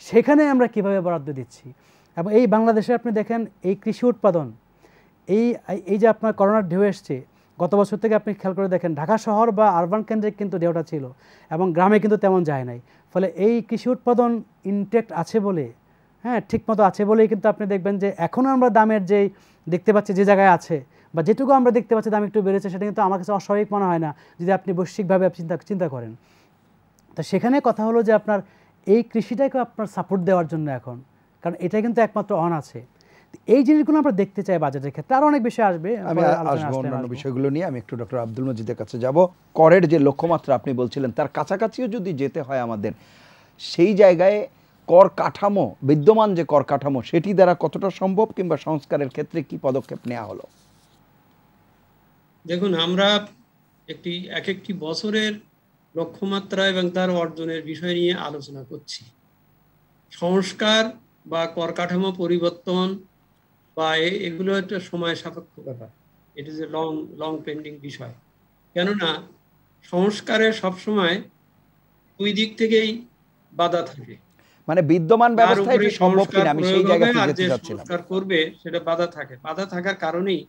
সেখানে আমরা কীভাবে বরাদ্দ দিচ্ছি। এবং এই বাংলাদেশে আপনি দেখেন এই কৃষি উৎপাদন, এই যে আপনার করোনার ঢেউ এসছে, গত বছর থেকে আপনি খেয়াল করে দেখেন ঢাকা শহর বা আরবান কেন্দ্রে কিন্তু ঢেউটা ছিল এবং গ্রামে কিন্তু তেমন যায় নাই। ফলে এই কৃষি উৎপাদন ইনটেক্ট আছে বলে, হ্যাঁ ঠিকমতো আছে বলেই কিন্তু আপনি দেখবেন যে এখনও আমরা দামের যেই দেখতে পাচ্ছি যে জায়গায় আছে বা যেটুকু আমরা দেখতে পাচ্ছি দাম একটু বেড়েছে, সেটা কিন্তু আমার কাছে অস্বাভাবিক মনে হয় না যদি আপনি বৈশ্বিকভাবে চিন্তা করেন। তো সেখানে কথা হলো যে আপনার এই কৃষিটাকে আপনার সাপোর্ট দেওয়ার জন্য এখন, কারণ এটা কিন্তু একমাত্র অন আছে। এই জিনিসগুলো আমরা দেখতে চাই বাজেটের ক্ষেত্রে। আরও অনেক বিষয় আসবে, আমি আসবো অন্যান্য বিষয়গুলো নিয়ে। আমি একটু ডক্টর আব্দুল মজিদের কাছে যাব। করের যে লক্ষ্যমাত্রা আপনি বলছিলেন তার কাছাকাছিও যদি যেতে হয় আমাদের, সেই জায়গায় কর কাঠামো, বিদ্যমান যে কর কাঠামো সেটি দ্বারা কতটা সম্ভব, কিংবা সংস্কারের ক্ষেত্রে কি পদক্ষেপ নেওয়া হলো? দেখুন, আমরা একটি বছরের লক্ষ্যমাত্রা এবং তার অর্জনের বিষয় নিয়ে আলোচনা করছি। সংস্কার বা কর কাঠামো পরিবর্তন বা এগুলো একটা সময় সাপেক্ষ ব্যাপার। It is a long pending বিষয়। কেননা সংস্কারে সবসময় দুই দিক থেকেই বাধা থাকে, মানে বিদ্যমান ব্যবস্থা এটি সম্ভব কিনা, আমি সেই জায়গাতে যেতে যাচ্ছিলাম। সংস্কার করবে সেটা বাধা থাকে, বাধা থাকার কারণেই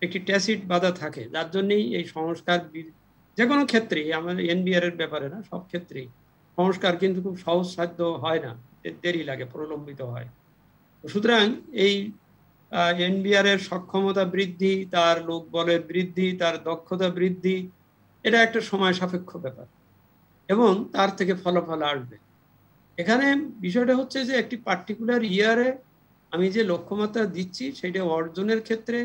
একটি ট্যাসিট বাধা থাকে, যার জন্যই এই সংস্কার যে কোনো ক্ষেত্রেই, আমাদের এনবিআর এর ব্যাপারে না, সব ক্ষেত্রেই সংস্কার কিন্তু খুব সহজসাধ্য হয় না, দেরি লাগে, প্রলম্বিত হয়। সুতরাং এই এনবিআর এর সক্ষমতা বৃদ্ধি, তার লোকবলের বৃদ্ধি, তার দক্ষতা বৃদ্ধি, এটা একটা সময় সাপেক্ষ ব্যাপার এবং তার থেকে ফলাফল আসবে। এখানে বিষয়টা হচ্ছে যে একটি পার্টিকুলার ইয়ারে আমি যে লক্ষ্যমাত্রা দিচ্ছি সেটা অর্জনের ক্ষেত্রে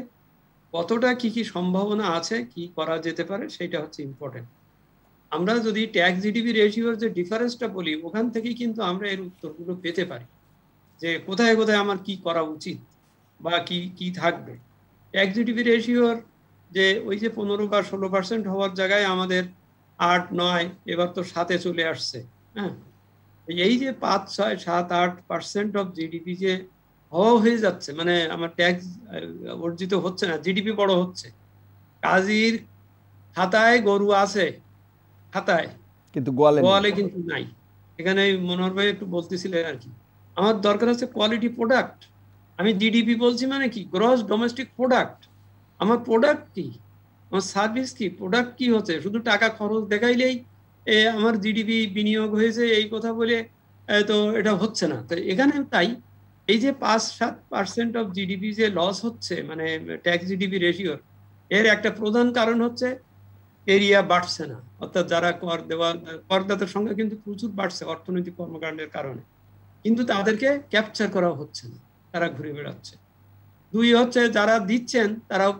কতটা কি সম্ভাবনা আছে, কি করা যেতে পারে, সেটা হচ্ছে ইম্পর্টেন্ট। আমরা যদি ট্যাক্স জিডিপি রেশিওর যে ডিফারেন্সটা বলি, ওখান থেকেই কিন্তু আমরা এর উত্তরগুলো পেতে পারি যে কোথায় কোথায় আমার কি করা উচিত বা কি থাকবে। ট্যাক্স জিডিপি রেশিওর যে ওই যে 15 বা 16% হওয়ার জায়গায় আমাদের 8, 9, এবার তো 7-এ চলে আসছে। হ্যাঁ, এই যে 5, 6, 7, 8% অফ জিডিপি যে হওয়া হয়ে যাচ্ছে, মানে আমার ট্যাক্স অর্জিত হচ্ছে না, জিডিপি বড় হচ্ছে। কাজীর খাতায় গরু আছে, খাতায়, কিন্তু গোয়ালে কিন্তু নাই। এখানে মনোহর ভাই একটু বলতেছিলেন আর কি, আমার দরকার হচ্ছে কোয়ালিটি প্রোডাক্ট। আমি জিডিপি বলছি মানে কি, গ্রস ডোমেস্টিক প্রোডাক্ট। আমার প্রোডাক্ট কি, আমার সার্ভিস কি, প্রোডাক্ট কি হচ্ছে? শুধু টাকা খরচ দেখাইলেই আমার জিডিপি বিনিয়োগ হয়েছে এই কথা বলে তো এটা হচ্ছে না। তো এখানে তাই এই যে 5-7% অফ জিডিপি যে লস হচ্ছে, মানে ট্যাক্স জিডিপি রেশিওর, এর একটা প্রধান কারণ হচ্ছে এরিয়া বাড়ছে না। অর্থাৎ যারা কর দেওয়া, করদাতার সংখ্যা কিন্তু প্রচুর বাড়ছে অর্থনৈতিক কর্মকাণ্ডের কারণে, কিন্তু তাদেরকে ক্যাপচার করা হচ্ছে না, তারা ঘুরে বেড়াচ্ছে। 2 হচ্ছে যারা দিচ্ছেন তারাও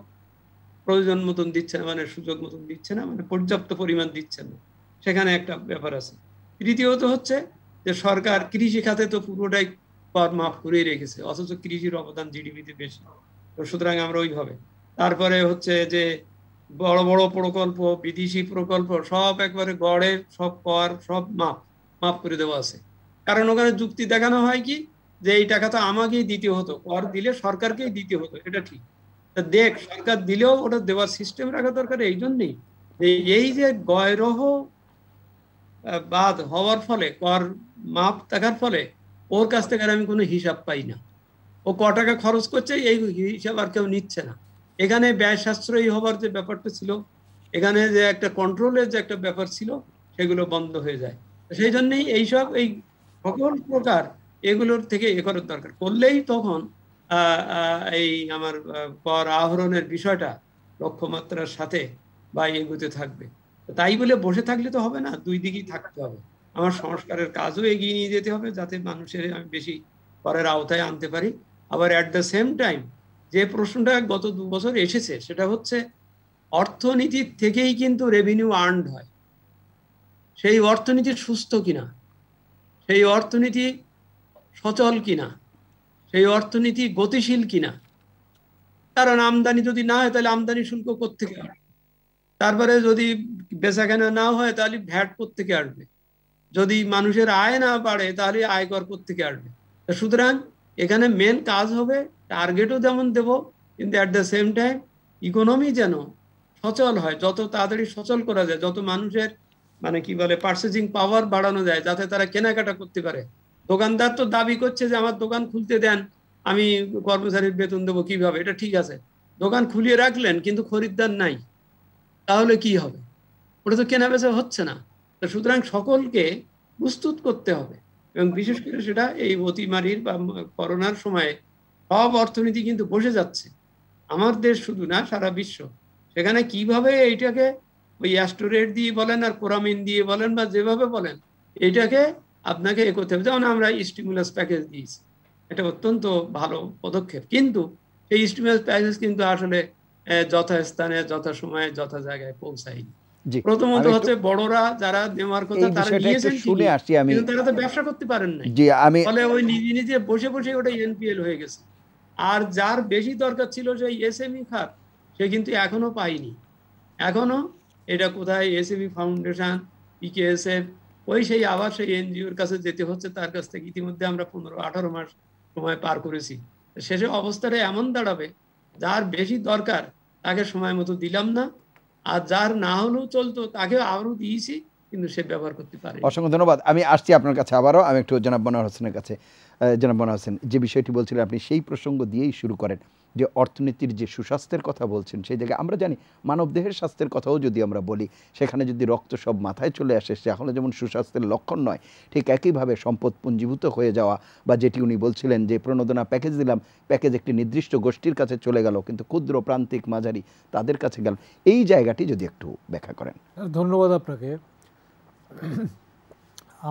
প্রয়োজন মতন দিচ্ছে না, মানে সুযোগ মতন দিচ্ছে না, মানে পর্যাপ্ত পরিমাণ দিচ্ছে না, সেখানে একটা ব্যাপার আছে। তৃতীয়ত হচ্ছে যে সরকার কৃষি খাতে তো পুরোটাই কর মাফ করেই রেখেছে, অথচ কৃষির অবদান জিডিপিতে বেশি। তো সুতরাং আমরা ওইভাবে, তারপরে হচ্ছে যে বড় বড় প্রকল্প, বিদেশি প্রকল্প সব একবারে গড়ে সব কর সব মাফ করে দেওয়া আছে। কারণ ওখানে যুক্তি দেখানো হয় কি, যে এই টাকা তো আমাকেই দিতে হতো, কর দিলে সরকারকেই দিতে হতো, এটা ঠিক। দেখ, সরকার দিলেও ওটা দেওয়ার সিস্টেম রাখা দরকার। এই জন্যই এই যে গয়রহ বাদ হওয়ার ফলে, কর মাপ থাকার ফলে ওর কাছ থেকে আমি কোনো হিসাব পাই না। ও ক টাকা খরচ করছে এই হিসাব আর কেউ নিচ্ছে না। এখানে ব্যয় সাশ্রয়ী হবার যে ব্যাপারটা ছিল, এখানে যে একটা কন্ট্রোলের যে একটা ব্যাপার ছিল, সেগুলো বন্ধ হয়ে যায়। সেই জন্যই এইসব এই সকল প্রকার এগুলোর থেকে এ করার দরকার। করলেই তখন এই আমার কর আহরণের বিষয়টা লক্ষ্যমাত্রার সাথে বা এগুতে থাকবে। তাই বলে বসে থাকলে তো হবে না, দুই দিকেই থাকতে হবে। আমার সংস্কারের কাজও এগিয়ে নিয়ে যেতে হবে, যাতে মানুষের আমি বেশি করের আওতায় আনতে পারি। আবার অ্যাট দ্য সেম টাইম যে প্রশ্নটা গত 2 বছর এসেছে, সেটা হচ্ছে অর্থনীতির থেকেই কিন্তু রেভিনিউ আর্নড হয়। সেই অর্থনীতি সুস্থ কিনা, সেই অর্থনীতি সচল কিনা, সেই অর্থনীতি গতিশীল কিনা। কারণ আমদানি যদি না হয় তাহলে আমদানি শুল্ক কোত্থেকে আসবে? তারপরে যদি বেচাকেনা না হয় তাহলে ভ্যাট কোত্থেকে আসবে? যদি মানুষের আয় না বাড়ে তাহলে আয়কর কোত্থেকে আসবে? সুতরাং এখানে মেন কাজ হবে টার্গেটও যেমন দেব, কিন্তু at the same time economy যেন সচল হয়, যত তাড়াতাড়ি সচল করা যায়, যত মানুষের মানে কি বলে পার্চেজিং পাওয়ার বাড়ানো যায়, যাতে তারা কেনাকাটা করতে পারে। দোকানদার তো দাবি করছে যে আমার দোকান খুলতে দেন, আমি কর্মচারীর বেতন দেবো কিভাবে? এটা ঠিক আছে, দোকান খুলিয়ে রাখলেন কিন্তু খরিদ্দার নাই, তাহলে কি হবে? ওটা তো কেনা বেচা হচ্ছে না। সুতরাং সকলকে প্রস্তুত করতে হবে, এবং বিশেষ করে সেটা এই অতিমারির বা করোনার সময়ে সব অর্থনীতি কিন্তু বসে যাচ্ছে, আমার দেশ শুধু না, সারা বিশ্ব। সেখানে কিভাবে এইটাকে ওই অ্যাস্টোরেট দিয়ে বলেন আর কোরামিন দিয়ে বলেন বা যেভাবে বলেন, এইটাকে আপনাকে এ করতে হবে। যেমন আমরা স্টিমুলাস প্যাকেজ দিয়েছি, এটা অত্যন্ত ভালো পদক্ষেপ, কিন্তু এই স্টিমুলাস প্যাকেজ কিন্তু আসলে যথাস্থানে যথাসময়ে যথা জায়গায় পৌঁছায়নি। প্রথমত হচ্ছে বড়রা যারা নেওয়ার কথা তারা নিয়েছেন, কিন্তু তারা তো ব্যবসা করতে পারেন নাই, ফলে ওই নিজে নিজে বসে বসে ওটা এনপিএল হয়ে গেছে। আর যার বেশি দরকার ছিল সেই এসএমই খাত, সে কিন্তু এখনো পাইনি। এখনো এটা কোথায়, এসএমই ফাউন্ডেশন, পিকেএসএফ, ওই সেই আবার সেই এনজিওর কাছে যেতে হচ্ছে, তার কাছ থেকে ইতিমধ্যে আমরা 15-18 মাস সময় পার করেছি। শেষে অবস্থাটা এমন দাঁড়াবে, যার বেশি দরকার তাকে সময় মতো দিলাম না, আর যার না হলেও চলতো তাকে আরও দিয়েছি, কিন্তু সে ব্যবহার করতে পারে। অসংখ্য ধন্যবাদ। আমি আসছি আপনার কাছে আবারও। আমি একটু জনাব মনোয়ার হোসেনের কাছে। জনাব মনোয়ার হোসেন, যে বিষয়টি বলছিলেন আপনি সেই প্রসঙ্গ দিয়েই শুরু করেন, যে অর্থনীতির যে সুস্বাস্থ্যের কথা বলছেন, সেই জায়গায় আমরা জানি মানবদেহের স্বাস্থ্যের কথাও যদি আমরা বলি, সেখানে যদি রক্ত সব মাথায় চলে আসে, সেখানে যেমন সুস্বাস্থ্যের লক্ষণ নয়, ঠিক একইভাবে সম্পদ পুঞ্জীভূত হয়ে যাওয়া, বা যেটি উনি বলছিলেন যে প্রণোদনা প্যাকেজ দিলাম, প্যাকেজ একটি নির্দিষ্ট গোষ্ঠীর কাছে চলে গেল, কিন্তু ক্ষুদ্র প্রান্তিক মাঝারি তাদের কাছে গেল, এই জায়গাটি যদি একটু ব্যাখ্যা করেন। ধন্যবাদ আপনাকে।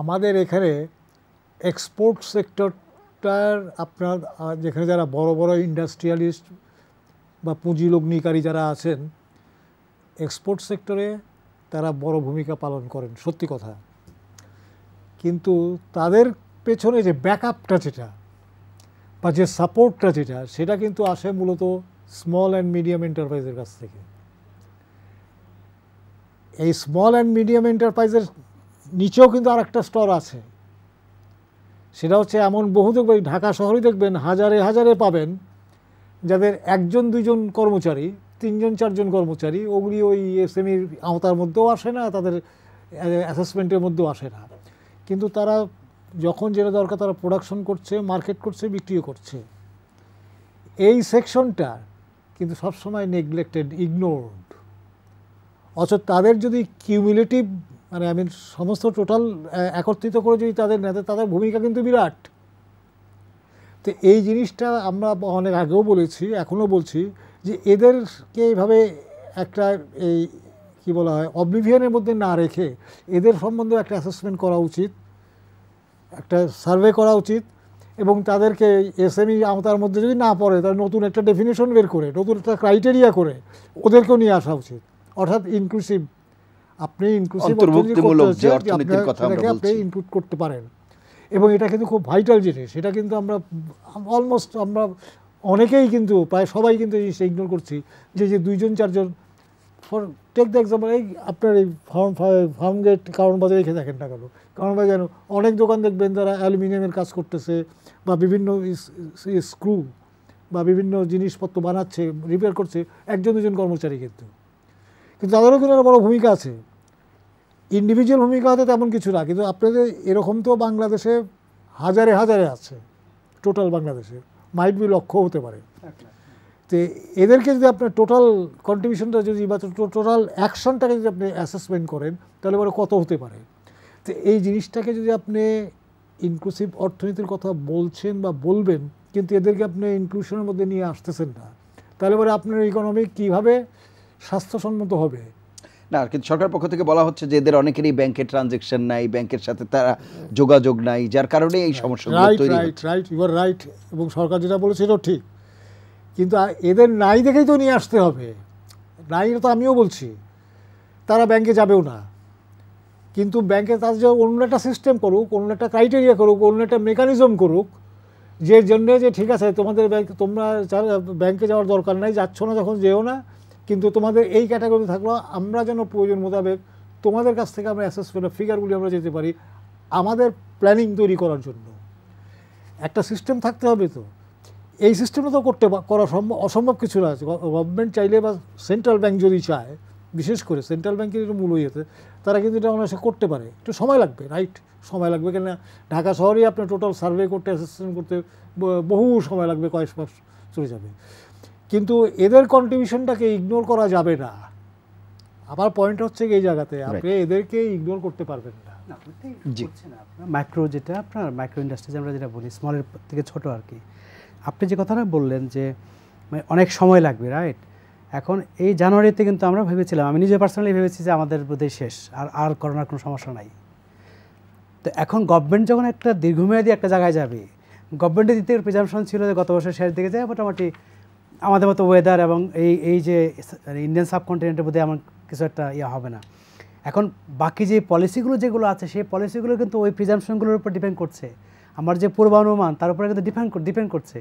আমাদের এখানে এক্সপোর্ট সেক্টরটার আপনার যেখানে যারা বড় বড় ইন্ডাস্ট্রিয়ালিস্ট বা পুঁজি লগ্নিকারী যারা আছেন, এক্সপোর্ট সেক্টরে তারা বড় ভূমিকা পালন করেন, সত্যি কথা। কিন্তু তাদের পেছনে যে ব্যাকআপটা যেটা বা যে সাপোর্টটা যেটা, সেটা কিন্তু আসে মূলত স্মল অ্যান্ড মিডিয়াম এন্টারপ্রাইজের কাছ থেকে। এই স্মল অ্যান্ড মিডিয়াম এন্টারপ্রাইজের নিচেও কিন্তু আর একটা স্তর আছে, সেটা হচ্ছে এমন বহু দেখবেন ঢাকা শহরে দেখবেন হাজারে হাজারে পাবেন যাদের 1-2 কর্মচারী, 3-4 কর্মচারী, ওগুলি ওই এসএমইর আওতার মধ্যেও আসে না, তাদের অ্যাসেসমেন্টের মধ্যেও আসে না, কিন্তু তারা যখন যেটা দরকার তারা প্রোডাকশন করছে, মার্কেট করছে, বিক্রিও করছে। এই সেকশনটা কিন্তু সবসময় নেগলেক্টেড, ইগনোরড। অথচ তাদের যদি কিউমুলেটিভ মানে আমি সমস্ত টোটাল একত্রিত করে যদি তাদের নেতা, তাদের ভূমিকা কিন্তু বিরাট। তো এই জিনিসটা আমরা অনেক আগেও বলেছি, এখনও বলছি যে এদেরকে এইভাবে একটা এই কী বলা হয় অবলিভিয়নের মধ্যে না রেখে এদের সম্বন্ধে একটা অ্যাসেসমেন্ট করা উচিত, একটা সার্ভে করা উচিত, এবং তাদেরকে এসএমই আওতার মধ্যে যদি না পড়ে তাহলে নতুন একটা ডেফিনেশন বের করে, নতুন একটা ক্রাইটেরিয়া করে ওদেরকেও নিয়ে আসা উচিত। অর্থাৎ ইনক্লুসিভ, আপনি ইনক্লুসিভ আপনি ইনক্লুড করতে পারেন, এবং এটা কিন্তু খুব ভাইটাল জিনিস। এটা কিন্তু আমরা অলমোস্ট আমরা অনেকেই কিন্তু প্রায় সবাই কিন্তু এই জিনিসটা ইগনোর করছি, যে 2-4 ফর টেক দ্য এক্সাম্পল, এই আপনার এই ফার্ম গেট কারণ বাজারে রেখে দেখেন না কেন, কারণ বাজার যেন অনেক দোকান দেখবেন যারা অ্যালুমিনিয়ামের কাজ করতেছে বা বিভিন্ন স্ক্রু বা বিভিন্ন জিনিসপত্র বানাচ্ছে, রিপেয়ার করছে, 1-2 কর্মচারী, কিন্তু তাদেরও কিন্তু একটা বড় ভূমিকা আছে। ইন্ডিভিজুয়াল ভূমিকা হতে তেমন কিছু না, কিন্তু আপনাদের এরকম তো বাংলাদেশে হাজারে হাজারে আছে, টোটাল বাংলাদেশে মাইট বি লক্ষ্য হতে পারে। তো এদেরকে যদি আপনার টোটাল কন্ট্রিবিউশনটা যদি বা টোটাল অ্যাকশনটাকে যদি আপনি অ্যাসেসমেন্ট করেন তাহলে পরে কত হতে পারে। তো এই জিনিসটাকে যদি আপনি ইনক্লুসিভ অর্থনীতির কথা বলছেন বা বলবেন, কিন্তু এদেরকে আপনি ইনক্লুশনের মধ্যে নিয়ে আসতেছেন না, তাহলে পরে আপনার ইকোনমি কীভাবে স্বাস্থ্যসম্মত হবে? না, কিন্তু সরকার পক্ষ থেকে বলা হচ্ছে যে এদের অনেকেরই ব্যাংকের ট্রানজেকশন নাই, ব্যাংকের সাথে তারা যোগাযোগ নাই, যার কারণে এই সমস্যাগুলো তৈরি হচ্ছে। রাইট, ইউ আর রাইট, এবং সরকার যেটা বলেছে এটাও ঠিক, কিন্তু এদের নাই দেখেই তো নিয়ে আসতে হবে। নাই তো আমিও বলছি, তারা ব্যাংকে যাবেও না, কিন্তু ব্যাংকে তাদের যে অন্য একটা সিস্টেম করুক, অন্য একটা ক্রাইটেরিয়া করুক, অন্য একটা মেকানিজম করুক, যে জন্যে যে ঠিক আছে তোমাদের তোমরা ব্যাংকে যাওয়ার দরকার নাই, যাচ্ছ না যখন যেও না, কিন্তু তোমাদের এই ক্যাটাগরি থাকলো, আমরা যেন প্রয়োজন মোতাবেক তোমাদের কাছ থেকে আমরা অ্যাসেসমেন্ট ফিগারগুলি আমরা যেতে পারি আমাদের প্ল্যানিং তৈরি করার জন্য। একটা সিস্টেম থাকতে হবে। তো এই সিস্টেমটা তো করা অসম্ভব কিছু না। গভর্নমেন্ট চাইলে বা সেন্ট্রাল ব্যাংক যদি চায়, বিশেষ করে সেন্ট্রাল ব্যাংকের একটু মূল ইয়েতে, তারা কিন্তু এটা অনায়াসে করতে পারে। একটু সময় লাগবে, রাইট, সময় লাগবে, কেন ঢাকা শহরেই আপনার টোটাল সার্ভে করতে, অ্যাসেসমেন্ট করতে বহু সময় লাগবে, কয়েক মাস চলে যাবে। কিন্তু এদের কন্ট্রিবিউশনটাকে ইগনোর করা যাবে না। আমার পয়েন্ট হচ্ছে এই জায়গাতে আপনি এদেরকে ইগনোর করতে পারবেন না। মাইক্রো, যেটা আপনার মাইক্রো ইন্ডাস্ট্রিজ আমরা যেটা বলি, স্মলের থেকে ছোট আর কি। আপনি যে কথাটা বললেন যে অনেক সময় লাগবে, রাইট। এখন এই জানুয়ারিতে কিন্তু আমরা ভেবেছিলাম, আমি নিজে পার্সোনালি ভেবেছি যে আমাদের বোধহয় শেষ, আর করোনার কোনো সমস্যা নাই। তো এখন গভর্নমেন্ট যখন একটা দীর্ঘমেয়াদী একটা জায়গায় যাবে, গভর্নমেন্টের দিক থেকে প্রিজাম্পশন ছিল যে গত বছর শেষ দিকে যায় মোটামুটি আমাদের মতো ওয়েদার এবং এই যে ইন্ডিয়ান সাবকন্টিনেন্টের মধ্যে এমন কিছু একটা হবে না। এখন বাকি যে পলিসিগুলো যেগুলো আছে, সেই পলিসিগুলো কিন্তু ওই প্রিজাম্পশনগুলোর উপর ডিপেন্ড করছে, আমার যে পূর্বানুমান তার উপরে কিন্তু ডিপেন্ড করছে।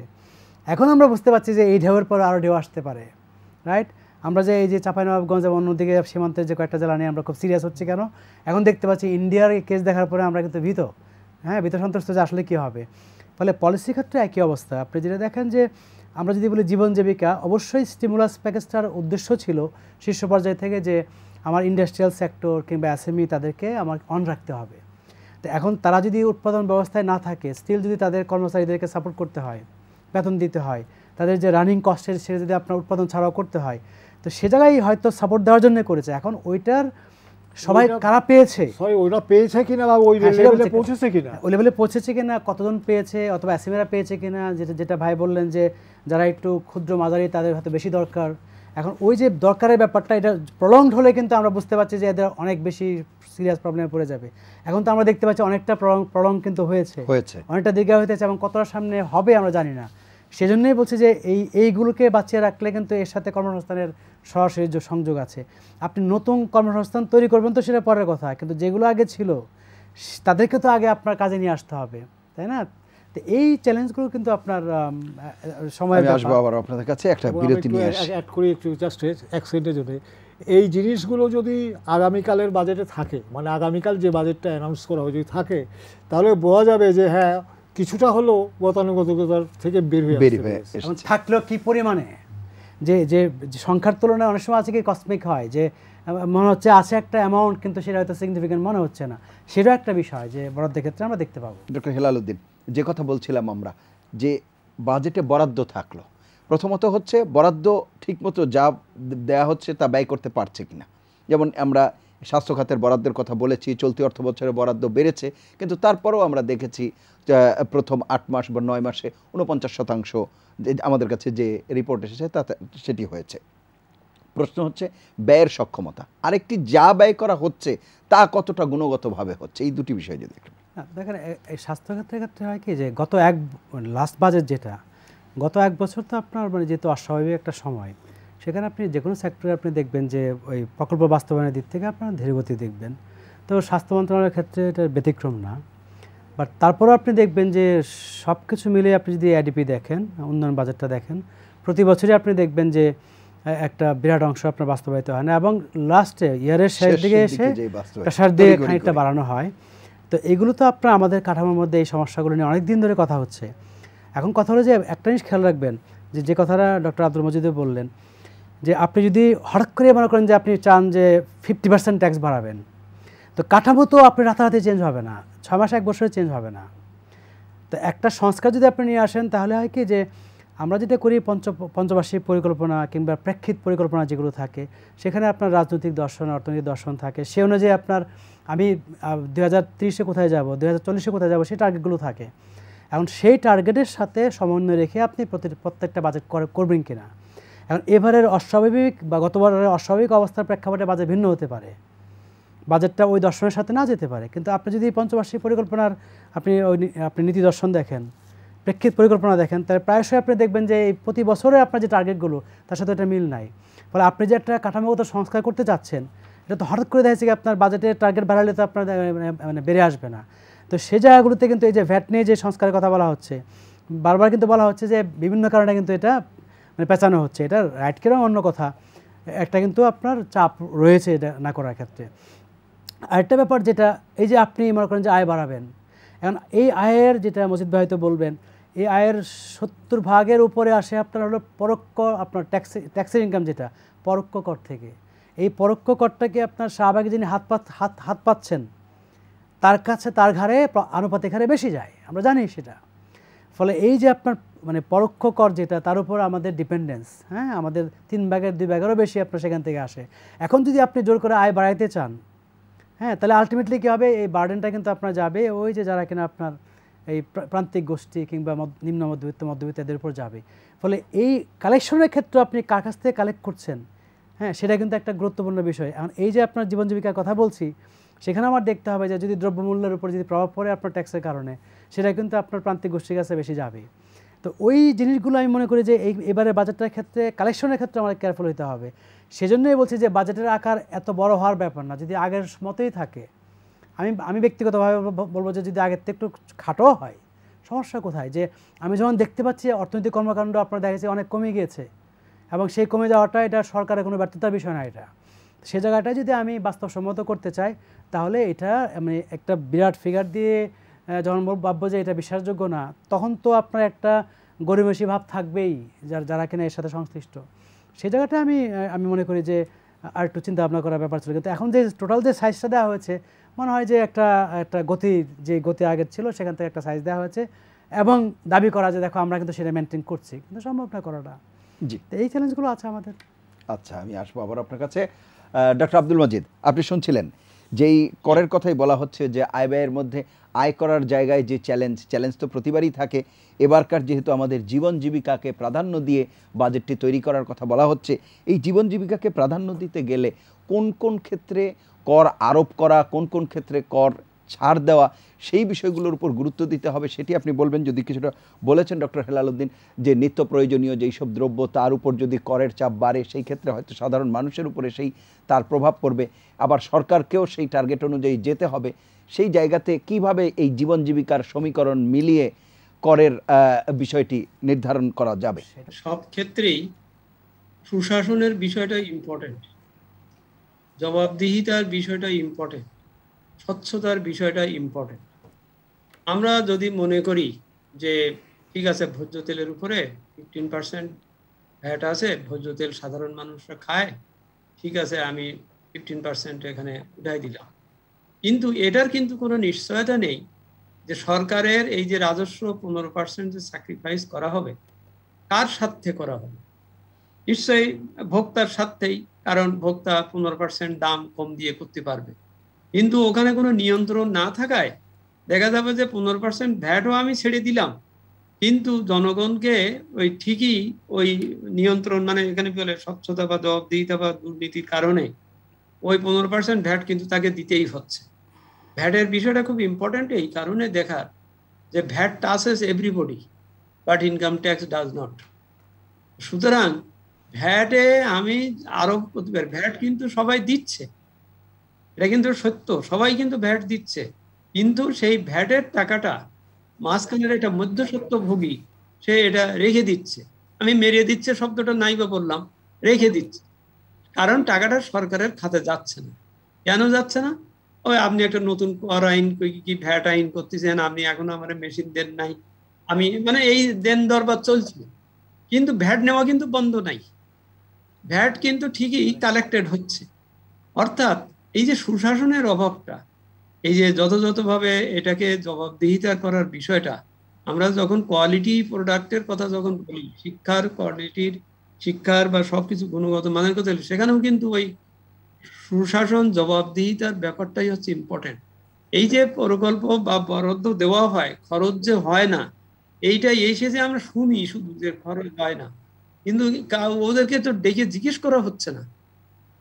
এখন আমরা বুঝতে পারছি যে এই ঢেউয়ের পর আরও ঢেউ আসতে পারে, রাইট। আমরা যে এই যে চাঁপাইনবাবগঞ্জ এবং অন্যদিকে সীমান্তের যে কয়েকটা জেলা নিয়ে আমরা খুব সিরিয়াস হচ্ছি কেন, এখন দেখতে পাচ্ছি ইন্ডিয়ার এই কেস দেখার পরে আমরা কিন্তু ভীত সন্ত্রস্ত যে আসলে কী হবে। ফলে পলিসি ক্ষেত্রে একই অবস্থা। আপনি যেটা দেখেন যে আমরা যদি বলি জীবন জীবিকা, অবশ্যই স্টিমুলাস প্যাকেজটার উদ্দেশ্য ছিল শীর্ষ পর্যায় থেকে যে আমার ইন্ডাস্ট্রিয়াল সেক্টর কিংবা এসএমই তাদেরকে আমার অন রাখতে হবে। তো এখন তারা যদি উৎপাদন ব্যবস্থায় না থাকে, স্টিল যদি তাদের কর্মচারীদেরকে সাপোর্ট করতে হয়, বেতন দিতে হয়, তাদের যে রানিং কস্টের সে যদি আপনার উৎপাদন ছাড়াও করতে হয়, তো সে জায়গায় হয়তো সাপোর্ট দেওয়ার জন্য করেছে। এখন ওইটার সবাই কারা পেয়েছে, ওইটা পেয়েছে কিনা বা ওই লেভেলে পৌঁছেছে কিনা, ওই লেভেলে পৌঁছেছে কিনা, কতজন পেয়েছে, অথবা এসএমইরা পেয়েছে কিনা, যেটা ভাই বললেন যে যারা একটু ক্ষুদ্র মাঝারি তাদের হয়তো বেশি দরকার। এখন ওই যে দরকারের ব্যাপারটা এটা প্রলংড হলে কিন্তু আমরা বুঝতে পারছি যে এদের অনেক বেশি সিরিয়াস প্রবলেমে পড়ে যাবে। এখন তো আমরা দেখতে পাচ্ছি অনেকটা প্রলং কিন্তু হয়েছে, অনেকটা দীর্ঘ হয়েছে এবং কতটা সামনে হবে আমরা জানি না। সেজন্যই বলছি যে এইগুলোকে বাঁচিয়ে রাখলে কিন্তু এর সাথে কর্মসংস্থানের সরাসরি সংযোগ আছে। আপনি নতুন কর্মসংস্থান তৈরি করবেন তো সেটা পরের কথা, কিন্তু যেগুলো আগে ছিল তাদেরকে তো আগে আপনার কাজে নিয়ে আসতে হবে, তাই না? তো এই চ্যালেঞ্জগুলো কিন্তু আপনার সময় আসবো আবার আপনাদের কাছে একটা বিরতি নিয়ে আসি। অ্যাড করি একটু জাস্ট এক সেকেন্ডের জন্য। এই জিনিসগুলো যদি আগামীকালের বাজেটে থাকে, মানে আগামীকাল যে বাজেটটা অ্যানাউন্স করা হবে যদি থাকে, তাহলে বোঝা যাবে যে হ্যাঁ কিছুটা হলো গতানুগতিকতার থেকে বের হয়ে এবং থাকলেও কি পরিমাণে, যে যে সংখ্যার তুলনায় অনেক সময় আছে কি কসমিক হয়, যে মনে হচ্ছে আছে একটা অ্যামাউন্ট কিন্তু সেটা হয়তো সিগনিফিকেন্ট মনে হচ্ছে না, সেটাও একটা বিষয় যে বরাদ্দের ক্ষেত্রে আমরা দেখতে পাবো। ডক্টর হেলাল উদ্দিন, যে কথা বলছিলাম আমরা যে বাজেটে বরাদ্দ থাকলো, প্রথমত হচ্ছে বরাদ্দ ঠিকমতো যা দেয়া হচ্ছে তা ব্যয় করতে পারছে কিনা। যেমন আমরা স্বাস্থ্য খাতের বরাদ্দের কথা বলেছি, চলতি অর্থ বছরে বরাদ্দ বেড়েছে, কিন্তু তারপরেও আমরা দেখেছি প্রথম 8 মাস বা 9 মাসে 49% আমাদের কাছে যে রিপোর্ট এসেছে তাতে সেটি হয়েছে। প্রশ্ন হচ্ছে ব্যয়ের সক্ষমতা, আরেকটি যা ব্যয় করা হচ্ছে তা কতটা গুণগতভাবে হচ্ছে, এই দুটি বিষয় যদি একটু দেখেন। এই স্বাস্থ্যক্ষেত্রের ক্ষেত্রে হয় কি যে গত লাস্ট বাজেট যেটা গত 1 বছর তো আপনার মানে যেহেতু অস্বাভাবিক একটা সময়, সেখানে আপনি যে কোনো সেক্টরে আপনি দেখবেন যে ওই প্রকল্প বাস্তবায়নের দিক থেকে আপনার ধীরগতি দেখবেন। তো স্বাস্থ্য মন্ত্রণালয়ের ক্ষেত্রে এটা ব্যতিক্রম না, বাট তারপরেও আপনি দেখবেন যে সব কিছু মিলে আপনি যদি এডিপি দেখেন, উন্নয়ন বাজেটটা দেখেন, প্রতি বছরই আপনি দেখবেন যে একটা বিরাট অংশ আপনার বাস্তবায়িত হয় না, এবং লাস্টে ইয়ারের শেষ দিকে এসে প্রেশার দিয়ে খানিকটা বাড়ানো হয়। তো এগুলো তো আপনার আমাদের কাঠামোর মধ্যে এই সমস্যাগুলো নিয়ে অনেক দিন ধরে কথা হচ্ছে। এখন কথা হলো যে একটা জিনিস খেয়াল রাখবেন, যে কথাটা ডক্টর আব্দুল মজিদও বললেন, যে আপনি যদি হঠাৎ করে মনে করেন যে আপনি চান যে 50% ট্যাক্স বাড়াবেন, তো কাঠামো তো আপনি রাতারাতি চেঞ্জ হবে না, 6 মাস 1 বছরে চেঞ্জ হবে না। তো একটা সংস্কার যদি আপনি নিয়ে আসেন, তাহলে হয় কি যে আমরা যেটা করি পঞ্চবার্ষিক পরিকল্পনা কিংবা প্রেক্ষিত পরিকল্পনা যেগুলো থাকে, সেখানে আপনার রাজনৈতিক দর্শন, অর্থনৈতিক দর্শন থাকে, সে অনুযায়ী আপনার আমি 2030-এ কোথায় যাব, 2040-এ কোথায় যাব, সেই টার্গেটগুলো থাকে। এখন সেই টার্গেটের সাথে সমন্বয় রেখে আপনি প্রত্যেকটা বাজেট করবেন কিনা। এখন এবারের অস্বাভাবিক বা গতবারের অস্বাভাবিক অবস্থার প্রেক্ষাপটে বাজেট ভিন্ন হতে পারে, বাজেটটা ওই দর্শনের সাথে না যেতে পারে। কিন্তু আপনি যদি পঞ্চবার্ষিক পরিকল্পনার আপনি নীতি দর্শন দেখেন, প্রেক্ষিত পরিকল্পনা দেখেন, তাহলে প্রায়শই আপনি দেখবেন যে এই প্রতি বছরে আপনার যে টার্গেটগুলো তার সাথে এটা মিল নাই। ফলে আপনি যে একটা কাঠামোগত সংস্কার করতে চাচ্ছেন, এটা তো হঠাৎ করে দেখা যাচ্ছে কি আপনার বাজেটের টার্গেট বাড়ালে তো আপনার মানে বেড়ে আসবে না। তো সেই জায়গাগুলোতে কিন্তু এই যে ভ্যাট নিয়ে যে সংস্কারের কথা বলা হচ্ছে, বারবার কিন্তু বলা হচ্ছে যে বিভিন্ন কারণে কিন্তু এটা মানে পেঁচানো হচ্ছে। এটা রাইট কেন অন্য কথা, একটা কিন্তু আপনার চাপ রয়েছে এটা না করার ক্ষেত্রে। আরেকটা ব্যাপার যেটা, এই যে আপনি মনে করেন যে আয় বাড়াবেন, এখন এই আয়ের যেটা মজিদ ভাই তো বলবেন, এই আয়ের 70% উপরে আসে আপনার হলো পরোক্ষ আপনার ট্যাক্সের ইনকাম, যেটা পরোক্ষ কর থেকে। এই পরোক্ষ করটাকে আপনার শাহবাগে যিনি হাত পাচ্ছেন তার কাছে তার ঘাড়ে আনুপাতিক হারে বেশি যায়, আমরা জানি সেটা। ফলে এই যে আপনার মানে পরোক্ষ কর যেটা, তার উপর আমাদের ডিপেন্ডেন্স, হ্যাঁ, আমাদের 3 ভাগের 2 ভাগেরও বেশি আপনার সেখান থেকে আসে। এখন যদি আপনি জোর করে আয় বাড়াইতে চান, হ্যাঁ, তাহলে আলটিমেটলি কী হবে, এই বার্ডেনটা কিন্তু আপনার যাবে ওই যে যারা কিনা আপনার এই প্রান্তিক গোষ্ঠী কিংবা নিম্ন মধ্যবিত্তদের উপর যাবে। ফলে এই কালেকশনের ক্ষেত্রে আপনি কার কাছ থেকে কালেক্ট করছেন, হ্যাঁ, সেটা কিন্তু একটা গুরুত্বপূর্ণ বিষয়। এখন এই যে আপনার জীবন জীবিকার কথা বলছি, সেখানে আমার দেখতে হবে যে যদি দ্রব্যমূল্যের উপর যদি প্রভাব পড়ে আপনার ট্যাক্সের কারণে, সেটা কিন্তু আপনার প্রান্তিক গোষ্ঠীর কাছে বেশি যাবে। তো ওই জিনিসগুলো আমি মনে করি যে এবারে বাজেটের ক্ষেত্রে কালেকশনের ক্ষেত্রে আমাদের কেয়ারফুল হতে হবে। সেজন্যই বলছি যে বাজেটের আকার এত বড় হওয়ার ব্যাপার না, যদি আগের মতোই থাকে। আমি ব্যক্তিগতভাবে বলবো যে যদি আগের থেকে একটু খাটো হয়, সমস্যা কোথায়, যে আমি যখন দেখতে পাচ্ছি অর্থনৈতিক কর্মকাণ্ড আপনার দেখা যাচ্ছে অনেক কমে গিয়েছে, এবং সেই কমে যাওয়াটা এটা সরকারের কোনো ব্যর্থতার বিষয় না। এটা সে জায়গাটা যদি আমি বাস্তবসম্মত করতে চাই, তাহলে এটা মানে একটা বিরাট ফিগার দিয়ে যখন ভাববো যে এটা বিশ্বাসযোগ্য না, তখন তো আপনার একটা গরিমসি ভাব থাকবেই যারা কিনা এর সাথে সংশ্লিষ্ট। সেই জায়গাটা আমি মনে করি যে আর একটু চিন্তা ভাবনা করার ব্যাপার ছিল। কিন্তু এখন যে টোটাল যে সাইজটা দেওয়া হয়েছে, মনে হয় যে একটা গতি আগের ছিল সেখান থেকে একটা সাইজ দেওয়া হয়েছে, এবং দাবি করা যে দেখো আমরা কিন্তু সেটা মেনটেন করছি, কিন্তু সম্ভব না করাটা। জি, তো এই চ্যালেঞ্জগুলো আছে আমাদের। আচ্ছা, আমি আসবো আবার আপনার কাছে। ডক্টর আব্দুল মজিদ, আপনি শুনছিলেন যেই করের কথাই বলা হচ্ছে যে আয় ব্যয়ের মধ্যে আয় করার জায়গায় যে চ্যালেঞ্জ তো প্রতিবারই থাকে। এবারকার যেহেতু আমাদের জীবন জীবিকাকে প্রাধান্য দিয়ে বাজেটটি তৈরি করার কথা বলা হচ্ছে, এই জীবন জীবিকাকে প্রাধান্য দিতে গেলে কোন কোন ক্ষেত্রে কর আরোপ করা, কোন কোন ক্ষেত্রে কর ছাড় দেওয়া, সেই বিষয়গুলোর উপর গুরুত্ব দিতে হবে, সেটি আপনি বলবেন। যদি কিছুটা বলেছেন ডক্টর হেলাল উদ্দিন যে নিত্য প্রয়োজনীয় যেই সব দ্রব্য তার উপর যদি করের চাপ বাড়ে, সেই ক্ষেত্রে হয়তো সাধারণ মানুষের উপরে তার প্রভাব পড়বে, আবার সরকারকেও সেই টার্গেট অনুযায়ী যেতে হবে। সেই জায়গাতে কিভাবে এই জীবন জীবিকার সমীকরণ মিলিয়ে করের বিষয়টি নির্ধারণ করা যাবে? সব ক্ষেত্রেই সুশাসনের বিষয়টা ইম্পর্টেন্ট। জবাবদিহিতার বিষয়টা ইম্পর্টেন্ট, স্বচ্ছতার বিষয়টা ইম্পর্টেন্ট। আমরা যদি মনে করি যে ঠিক আছে ভোজ্য তেলের উপরে 15% ভ্যাট আছে, ভোজ্য তেল সাধারণ মানুষরা খায়, ঠিক আছে আমি 15% এখানে উঠাই দিলাম, কিন্তু এটার কিন্তু কোনো নিশ্চয়তা নেই যে সরকারের এই যে রাজস্ব 15% যে স্যাক্রিফাইস করা হবে কার স্বার্থে করা হবে। নিশ্চয়ই ভোক্তার স্বার্থেই, কারণ ভোক্তা 15% দাম কম দিয়ে করতে পারবে। কিন্তু ওখানে কোনো নিয়ন্ত্রণ না থাকায় দেখা যাবে যে 15% ভ্যাটও আমি ছেড়ে দিলাম, কিন্তু জনগণকে ওই ঠিকই ওই নিয়ন্ত্রণ মানে এখানে বলে স্বচ্ছতা বা জবাবদিহিতা বা দুর্নীতির কারণে ওই 15% ভ্যাট কিন্তু তাকে দিতেই হচ্ছে। ভ্যাটের বিষয়টা খুব ইম্পর্টেন্ট এই কারণে দেখার যে VAT touches everybody but income tax does not. সুতরাং ভ্যাটে আমি আরোপ করতে পারি, ভ্যাট কিন্তু সবাই দিচ্ছে, এটা কিন্তু সত্য, সবাই কিন্তু ভ্যাট দিচ্ছে, কিন্তু সেই ভ্যাটের টাকাটা মাঝখানের একটা মধ্যস্বত্বভোগী সে এটা রেখে দিচ্ছে। আমি মেরে দিচ্ছে শব্দটা নাই বা বললাম, রেখে দিচ্ছে, কারণ টাকাটা সরকারের খাতে যাচ্ছে না। কেন যাচ্ছে না? ওই আপনি একটা নতুন কর আইন কি ভ্যাট আইন করতেছেন, আপনি এখন আমার মেশিন দেন নাই, আমি মানে এই দেন দরবার চলছে, কিন্তু ভ্যাট নেওয়া কিন্তু বন্ধ নাই, ভ্যাট কিন্তু ঠিকই কালেক্টেড হচ্ছে। অর্থাৎ এই যে সুশাসনের অভাবটা, এই যে যথাযথভাবে এটাকে জবাবদিহিতা করার বিষয়টা, আমরা যখন কোয়ালিটি প্রোডাক্টের কথা যখন বলি, শিক্ষার কোয়ালিটির, শিক্ষার বা সবকিছু গুণগত মানের কথা, সেখানেও কিন্তু ওই সুশাসন জবাবদিহিতার ব্যাপারটাই হচ্ছে ইম্পর্টেন্ট। এই যে প্রকল্প বা বরাদ্দ দেওয়া হয়, খরচ যে হয় না, এইটাই এসে যে আমরা শুনি শুধু যে খরচ হয় না, কিন্তু ওদেরকে তো ডেকে জিজ্ঞেস করা হচ্ছে না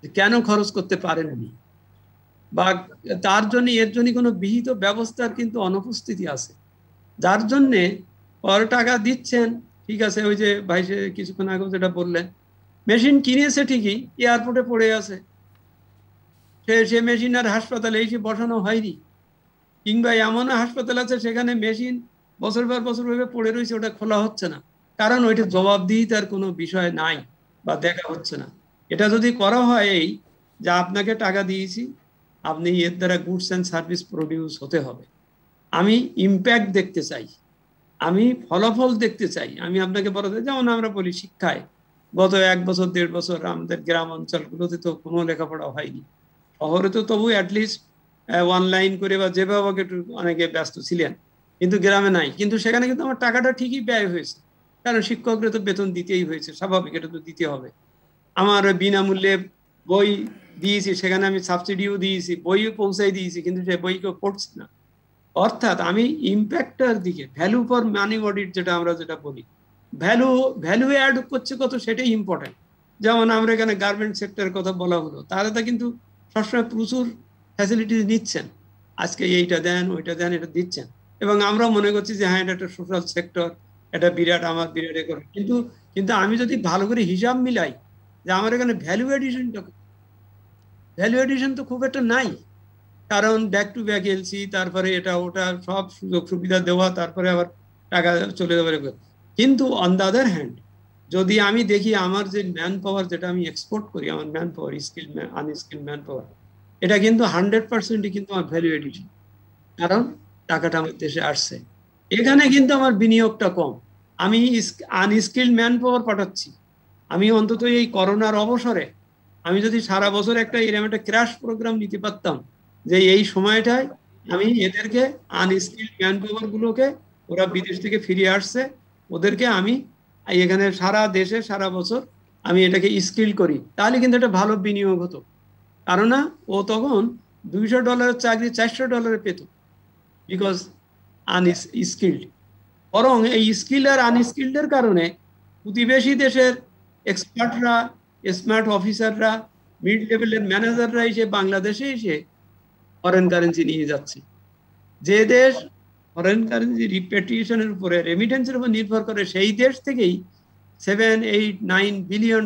যে কেন খরচ করতে পারেননি, বা তার জন্য এর জন্য কোনো বিহিত ব্যবস্থার কিন্তু অনুপস্থিতি আছে, যার জন্যে পর টাকা দিচ্ছেন। ঠিক আছে, ওই যে ভাই কিছুক্ষণ আগে যেটা বললেন, মেশিন কিনেছে ঠিকই, এয়ারপোর্টে পড়ে আছে, সে মেশিন আর হাসপাতালে এসে বসানো হয়নি, কিংবা এমন হাসপাতাল আছে সেখানে মেশিন বছর পর বছর ভাবে পড়ে রয়েছে, ওটা খোলা হচ্ছে না, কারণ ওইটা জবাবদিহিতার কোনো বিষয় নাই বা দেখা হচ্ছে না। এটা যদি করা হয় এই যে আপনাকে টাকা দিয়েছি, আপনি এর দ্বারা গুডস অ্যান্ড সার্ভিস প্রডিউস হতে হবে, আমি ইম্প্যাক্ট দেখতে চাই, আমি ফলাফল দেখতে চাই, আমি আপনাকে বলা যায় যেমন আমরা বলি শিক্ষায় গত 1 বছর 1.5 বছর আমাদের গ্রাম অঞ্চলগুলোতে তো কোনো লেখাপড়া হয়নি, শহরে তো তবু অ্যাটলিস্ট অনলাইন করে বা যেভাবে একটু অনেকে ব্যস্ত ছিলেন, কিন্তু গ্রামে নাই। কিন্তু সেখানে কিন্তু আমার টাকাটা ঠিকই ব্যয় হয়েছে, কারণ শিক্ষকদের তো বেতন দিতেই হয়েছে, স্বাভাবিক, এটা তো দিতে হবে। আমার বিনামূল্যে বই দিয়েছি, সেখানে আমি সাবসিডিও দিয়েছি, বইও পৌঁছাই দিয়েছি, কিন্তু সে বই কেউ পড়ছে না। অর্থাৎ আমি ইম্প্যাক্টের দিকে, ভ্যালু ফর মানি অডিট যেটা আমরা যেটা বলি, ভ্যালু অ্যাড করছে কত, সেটাই ইম্পর্টেন্ট। যেমন আমরা এখানে গার্মেন্ট সেক্টরের কথা বলা হলো, তারা তো কিন্তু সবসময় প্রচুর ফ্যাসিলিটিস নিচ্ছেন, আজকে এইটা দেন ওইটা দেন এটা দিচ্ছেন, এবং আমরা মনে করছি যে হ্যাঁ এটা একটা সোশ্যাল সেক্টর, এটা বিরাট আমার বিরাট এ করে, কিন্তু কিন্তু আমি যদি ভালো করে হিসাব মিলাই যে আমার এখানে ভ্যালু এডিশন তো খুব একটা নাই, কারণ ব্যাক টু ব্যাক এলসি, তারপরে এটা ওটা সব সুযোগ সুবিধা দেওয়া, তারপরে আবার টাকা চলে যাবে। কিন্তু অন দ্য আদার হ্যান্ড যদি আমি দেখি আমার যে ম্যান পাওয়ার যেটা আমি এক্সপোর্ট করি, আমার man power, skill unskilled man power, এটা কিন্তু 100%ই কিন্তু আমার ভ্যালু এডিশন, কারণ টাকাটা আমার দেশে আসছে, এখানে কিন্তু আমার বিনিয়োগটা কম, আমি আনস্কিল্ড ম্যান পাওয়ার পাঠাচ্ছি। আমি অন্তত এই করোনার অবসরে আমি যদি সারা বছর এরকম একটা ক্র্যাশ প্রোগ্রাম নিতে পারতাম, যে এই সময়টায় আমি এদেরকে আনস্কিল্ড ম্যান পাওয়ার গুলোকে, ওরা বিদেশ থেকে ফিরে আসছে, ওদেরকে আমি এখানে সারা দেশে সারা বছর আমি এটাকে স্কিল করি, তাহলে কিন্তু একটা ভালো বিনিয়োগ হতো। কারণ না ও তখন $200 চাকরি $400 পেত, বিকজ আনস্কিল্ড। বরং এই স্কিল আর আনস্কিল্ডের কারণে প্রতিবেশী দেশের এক্সপার্টরা, স্মার্ট অফিসাররা, মিড লেভেলের ম্যানেজাররা এসে বাংলাদেশে এসে ফরেন কারেন্সি নিয়ে যাচ্ছে। যে দেশ ফরেন কারেন্সি রিপেট্রিয়েশনের উপরে, রেমিটেন্সের উপর নির্ভর করে, সেই দেশ থেকেই $7-8-9 বিলিয়ন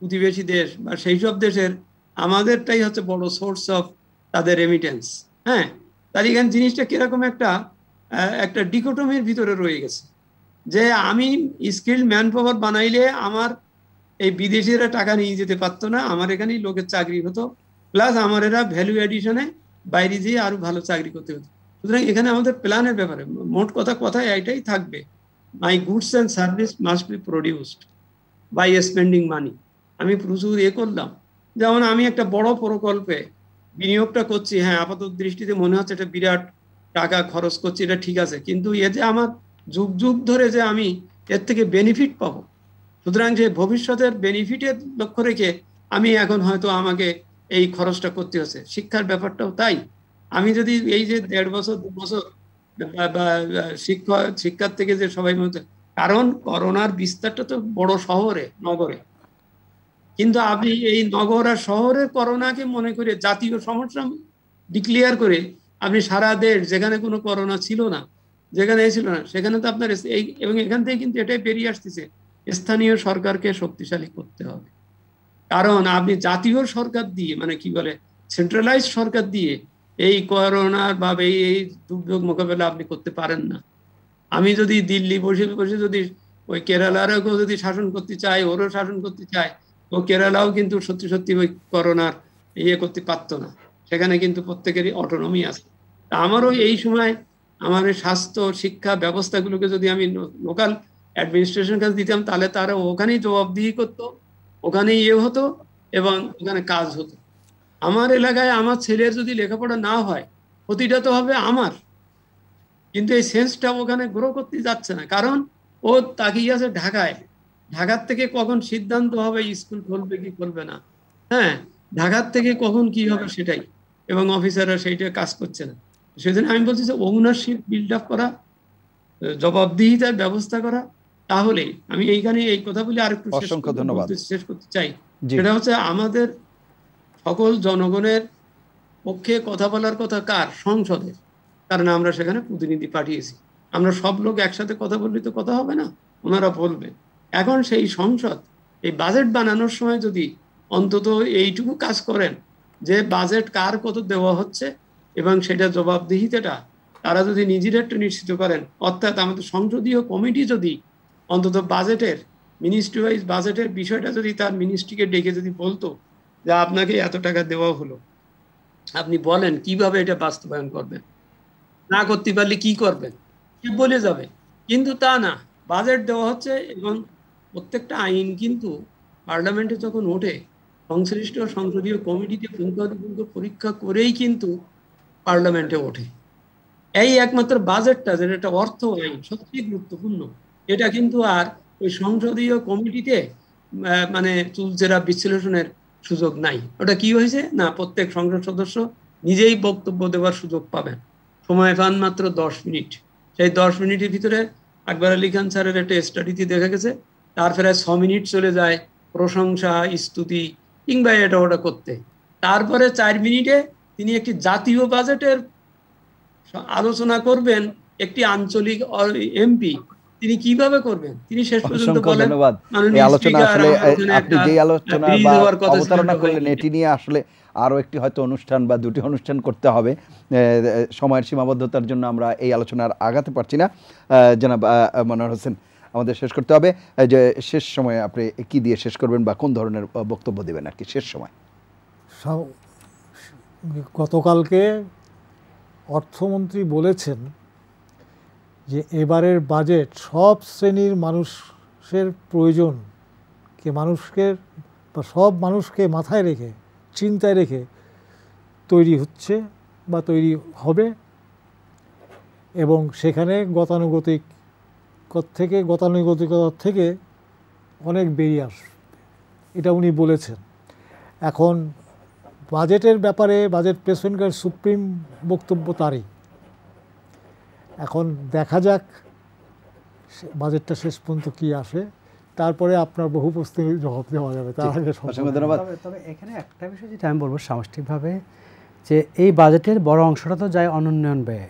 প্রতিবেশী দেশ বা সেই সব দেশের আমাদেরটাই হচ্ছে বড় সোর্স অফ তাদের রেমিটেন্স। হ্যাঁ, তার এখানে জিনিসটা কিরকম একটা ডিকোটমির ভিতরে রয়ে গেছে, যে আমি স্কিল্ড ম্যান পাওয়ার বানাইলে আমার এই বিদেশিরা টাকা নিয়ে যেতে পারতো না, আমার এখানেই লোকের চাকরি হতো, প্লাস আমার এরা ভ্যালু অ্যাডিশনে বাইরে যেয়ে আরো ভালো চাকরি করতে হতো। সুতরাং এখানে আমাদের প্ল্যানের ব্যাপারে মোট কথায় এটাই থাকবে, my goods and service must be produced by spending money. আমি প্রচুর করলাম, যেমন আমি একটা বড় প্রকল্পে বিনিয়োগটা করছি, হ্যাঁ আপাতত দৃষ্টিতে মনে হচ্ছে এটা বিরাট টাকা খরচ করছি, এটা ঠিক আছে, কিন্তু এ যে আমার যুগ যুগ ধরে যে আমি এর থেকে বেনিফিট পাবো, সুতরাং যে ভবিষ্যতের বেনিফিটের লক্ষ্য রেখে আমি এখন হয়তো আমাকে এই খরচটা করতে হচ্ছে। শিক্ষার ব্যাপারটাও তাই, আমি যদি এই যে 1.5 বছর 2 বছর শিক্ষার থেকে যে সবাই বলতে, কারণ করোনার বিস্তারটা তো বড় শহরে নগরে, কিন্তু আপনি এই নগর আর শহরের করোনাকে মনে করে জাতীয় সমস্যা ডিক্লেয়ার করে আপনি সারা দেশ যেখানে কোনো করোনা ছিল না, যেখানে ছিল না সেখানে তো আপনার এই, এবং এখান থেকে কিন্তু এটাই বেরিয়ে আসতেছে, স্থানীয় সরকারকে শক্তিশালী করতে হবে। কারণ আপনি জাতীয় সরকার দিয়ে মানে কি বলে সেন্ট্রালাইজ সরকার দিয়ে এই করোনার বা এই দুর্যোগ মোকাবেলা আপনি করতে পারেন না। আমি যদি দিল্লি বসে বসে যদি ওই কেরালারও যদি শাসন করতে চাই, ওরও শাসন করতে চাই, ও কেরালাও কিন্তু সত্যি সত্যি ওই করোনার করতে পারতো না, সেখানে কিন্তু প্রত্যেকেরই অটোনমি আছে। তা আমারও এই সময় আমার স্বাস্থ্য শিক্ষা ব্যবস্থাগুলোকে যদি আমি লোকাল অ্যাডমিনিস্ট্রেশনের কাছে দিতাম, তাহলে তারা ওখানেই জবাবদিহি করতো, ওখানেই হতো এবং ওখানে কাজ হতো। আমার এলাকায় আমার ছেলের যদি লেখাপড়া না হয়, ক্ষতিটা তো হবে আমার, কিন্তু এই সেন্সটা ওখানে গ্রো করতে যাচ্ছে না, কারণ ও তাকিয়ে আছে ঢাকায়। ঢাকার থেকে কখন সিদ্ধান্ত হবে স্কুল খুলবে কি খুলবে না, হ্যাঁ ঢাকার থেকে কখন কি হবে সেটাই, এবং অফিসাররা সেইটা কাজ করছে না। সেজন্য আমি বলছি যে ওনারশিপ বিল্ড আপ করা, জবাবদিহিতার ব্যবস্থা করা, তাহলে আমি এইখানে এই কথা বলে আরেকটু শেষ করতে চাই, সেটা হচ্ছে আমাদের সকল জনগণের পক্ষে কথা বলার কথা কার? সংসদের, কারণ আমরা সেখানে প্রতিনিধি পাঠিয়েছি। আমরা সব লোক একসাথে কথা বললে তো কথা হবে না, ওনারা বলবে। এখন সেই সংসদ এই বাজেট বানানোর সময় যদি অন্তত এইটুকু কাজ করেন যে বাজেট কার কত দেওয়া হচ্ছে এবং সেটা জবাবদিহিতাটা তারা যদি নিজেরা একটু নিশ্চিত করেন, অর্থাৎ আমাদের সংসদীয় কমিটি যদি অন্তত বাজেটের মিনিস্ট্রি ওয়াইজ বাজেটের বিষয়টা যদি তার মিনিস্ট্রিকে ডেকে যদি বলতো যে আপনাকে এত টাকা দেওয়া হলো, আপনি বলেন কিভাবে এটা বাস্তবায়ন করবেন, না করতে পারলে কি করবেন, কি বলে যাবে। কিন্তু তা না, বাজেট দেওয়া হচ্ছে এবং প্রত্যেকটা আইন কিন্তু পার্লামেন্টে যখন ওঠে সংশ্লিষ্ট সংসদীয় কমিটিতে পুঙ্খানুপুঙ্খ পরীক্ষা করেই কিন্তু পার্লামেন্টে ওঠে। এই একমাত্র বাজেটটা যেটা একটা অর্থ আইন সত্যিই গুরুত্বপূর্ণ, এটা কিন্তু আর ওই সংসদীয় কমিটিতে মানে চুলচেরা বিশ্লেষণের সুযোগ নাই। ওটা কি হয়েছে না, প্রত্যেক সংসদ সদস্য নিজেই বক্তব্য দেওয়ার সুযোগ পাবেন, সময় পান মাত্র 10 মিনিট। সেই 10 মিনিটের ভিতরে আকবর আলী খান স্যারের একটা স্টাডিতে দেখা গেছে তার প্রায় 6 মিনিট চলে যায় প্রশংসা স্তুতি কিংবা এটা ওটা করতে। তারপরে 4 মিনিটে তিনি একটি জাতীয় বাজেটের আলোচনা করবেন, একটি আঞ্চলিক এমপি তিনি কিভাবে করবেন, তিনি শেষ পর্যন্ত বলেন এই আলোচনা আসলে আপনি যে আলোচনা বা অবতারণা করলেন এটি নিয়ে আসলে আরো একটি হয়তো অনুষ্ঠান বা দুটি অনুষ্ঠান করতে হবে, সময়ের সীমাবদ্ধতার জন্য আমরা এই আলোচনার আগাতে পারছি না। জনাব মনোয়ার হোসেন, আমাদের শেষ করতে হবে, যে শেষ সময়ে আপনি কি দিয়ে শেষ করবেন বা কোন ধরনের বক্তব্য দেবেন আর কি শেষ সময়? গতকালকে অর্থমন্ত্রী বলেছেন যে এবারের বাজেট সব শ্রেণীর মানুষের প্রয়োজনকে মানুষকে বা সব মানুষকে মাথায় রেখে চিন্তায় রেখে তৈরি হচ্ছে বা তৈরি হবে, এবং সেখানে গতানুগতিকতা থেকে অনেক বেরিয়ে আসবে, এটা উনি বলেছেন। এখন বাজেটের ব্যাপারে বাজেট প্রেসিডেন্টের সুপ্রিম বক্তব্য তারই, এখন দেখা যাক বাজেটটা শেষ পর্যন্ত কি আসে, তারপরে আপনার বহু প্রশ্নের জবাব দেওয়া যাবে। তার আগে তবে এখানে একটা বিষয় যেটা আমি বলবো সামষ্টিকভাবে, যে এই বাজেটের বড় অংশটা তো যায় অনুন্নয়ন ব্যয়,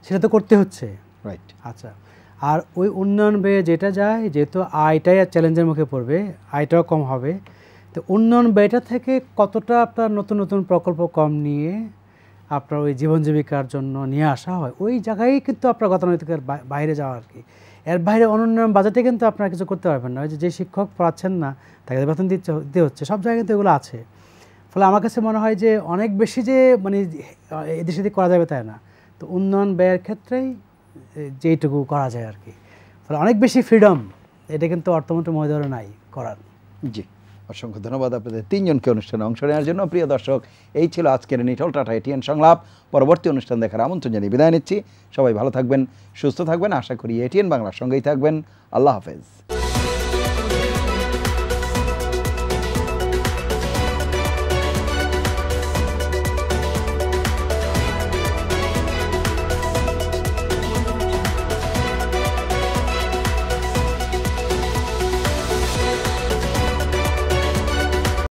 সেটা তো করতে হচ্ছে, রাইট? আচ্ছা, আর ওই উন্নয়ন ব্যয়ে যেটা যায়, যেহেতু আয়টাই চ্যালেঞ্জের মুখে পড়বে, আয়টাও কম হবে, তো উন্নয়ন ব্যয়টা থেকে কতটা আপনার নতুন নতুন প্রকল্প কম নিয়ে আপনার ওই জীবন জীবিকার জন্য নিয়ে আসা হয়, ওই জায়গায় কিন্তু আপনার গতানুগতিকের বাইরে যাওয়া আর কি। এর বাইরে অনুন্নয়ন বাজেটে কিন্তু আপনারা কিছু করতে পারবেন না। ওই যে শিক্ষক পড়াচ্ছেন না তাকে বেতন দিতে হচ্ছে, সব জায়গায় কিন্তু এগুলো আছে। ফলে আমার কাছে মনে হয় যে অনেক বেশি যে মানে এদিক সেদিক করা যাবে তাই না, তো উন্নয়ন ব্যয়ের ক্ষেত্রেই যেইটুকু করা যায় আর কি। ফলে অনেক বেশি ফ্রিডম এটা কিন্তু অর্থমন্ত্রী মহোদয়ের নাই করার। জি, অসংখ্য ধন্যবাদ আপনাদের তিনজনকে অনুষ্ঠানে অংশ নেওয়ার জন্য। প্রিয় দর্শক, এই ছিল আজকের নিটল টাটা এটিএন সংলাপ। পরবর্তী অনুষ্ঠান দেখার আমন্ত্রণ জানিয়ে বিদায় নিচ্ছি। সবাই ভালো থাকবেন, সুস্থ থাকবেন, আশা করি এটিএন বাংলার সঙ্গেই থাকবেন। আল্লাহ হাফেজ।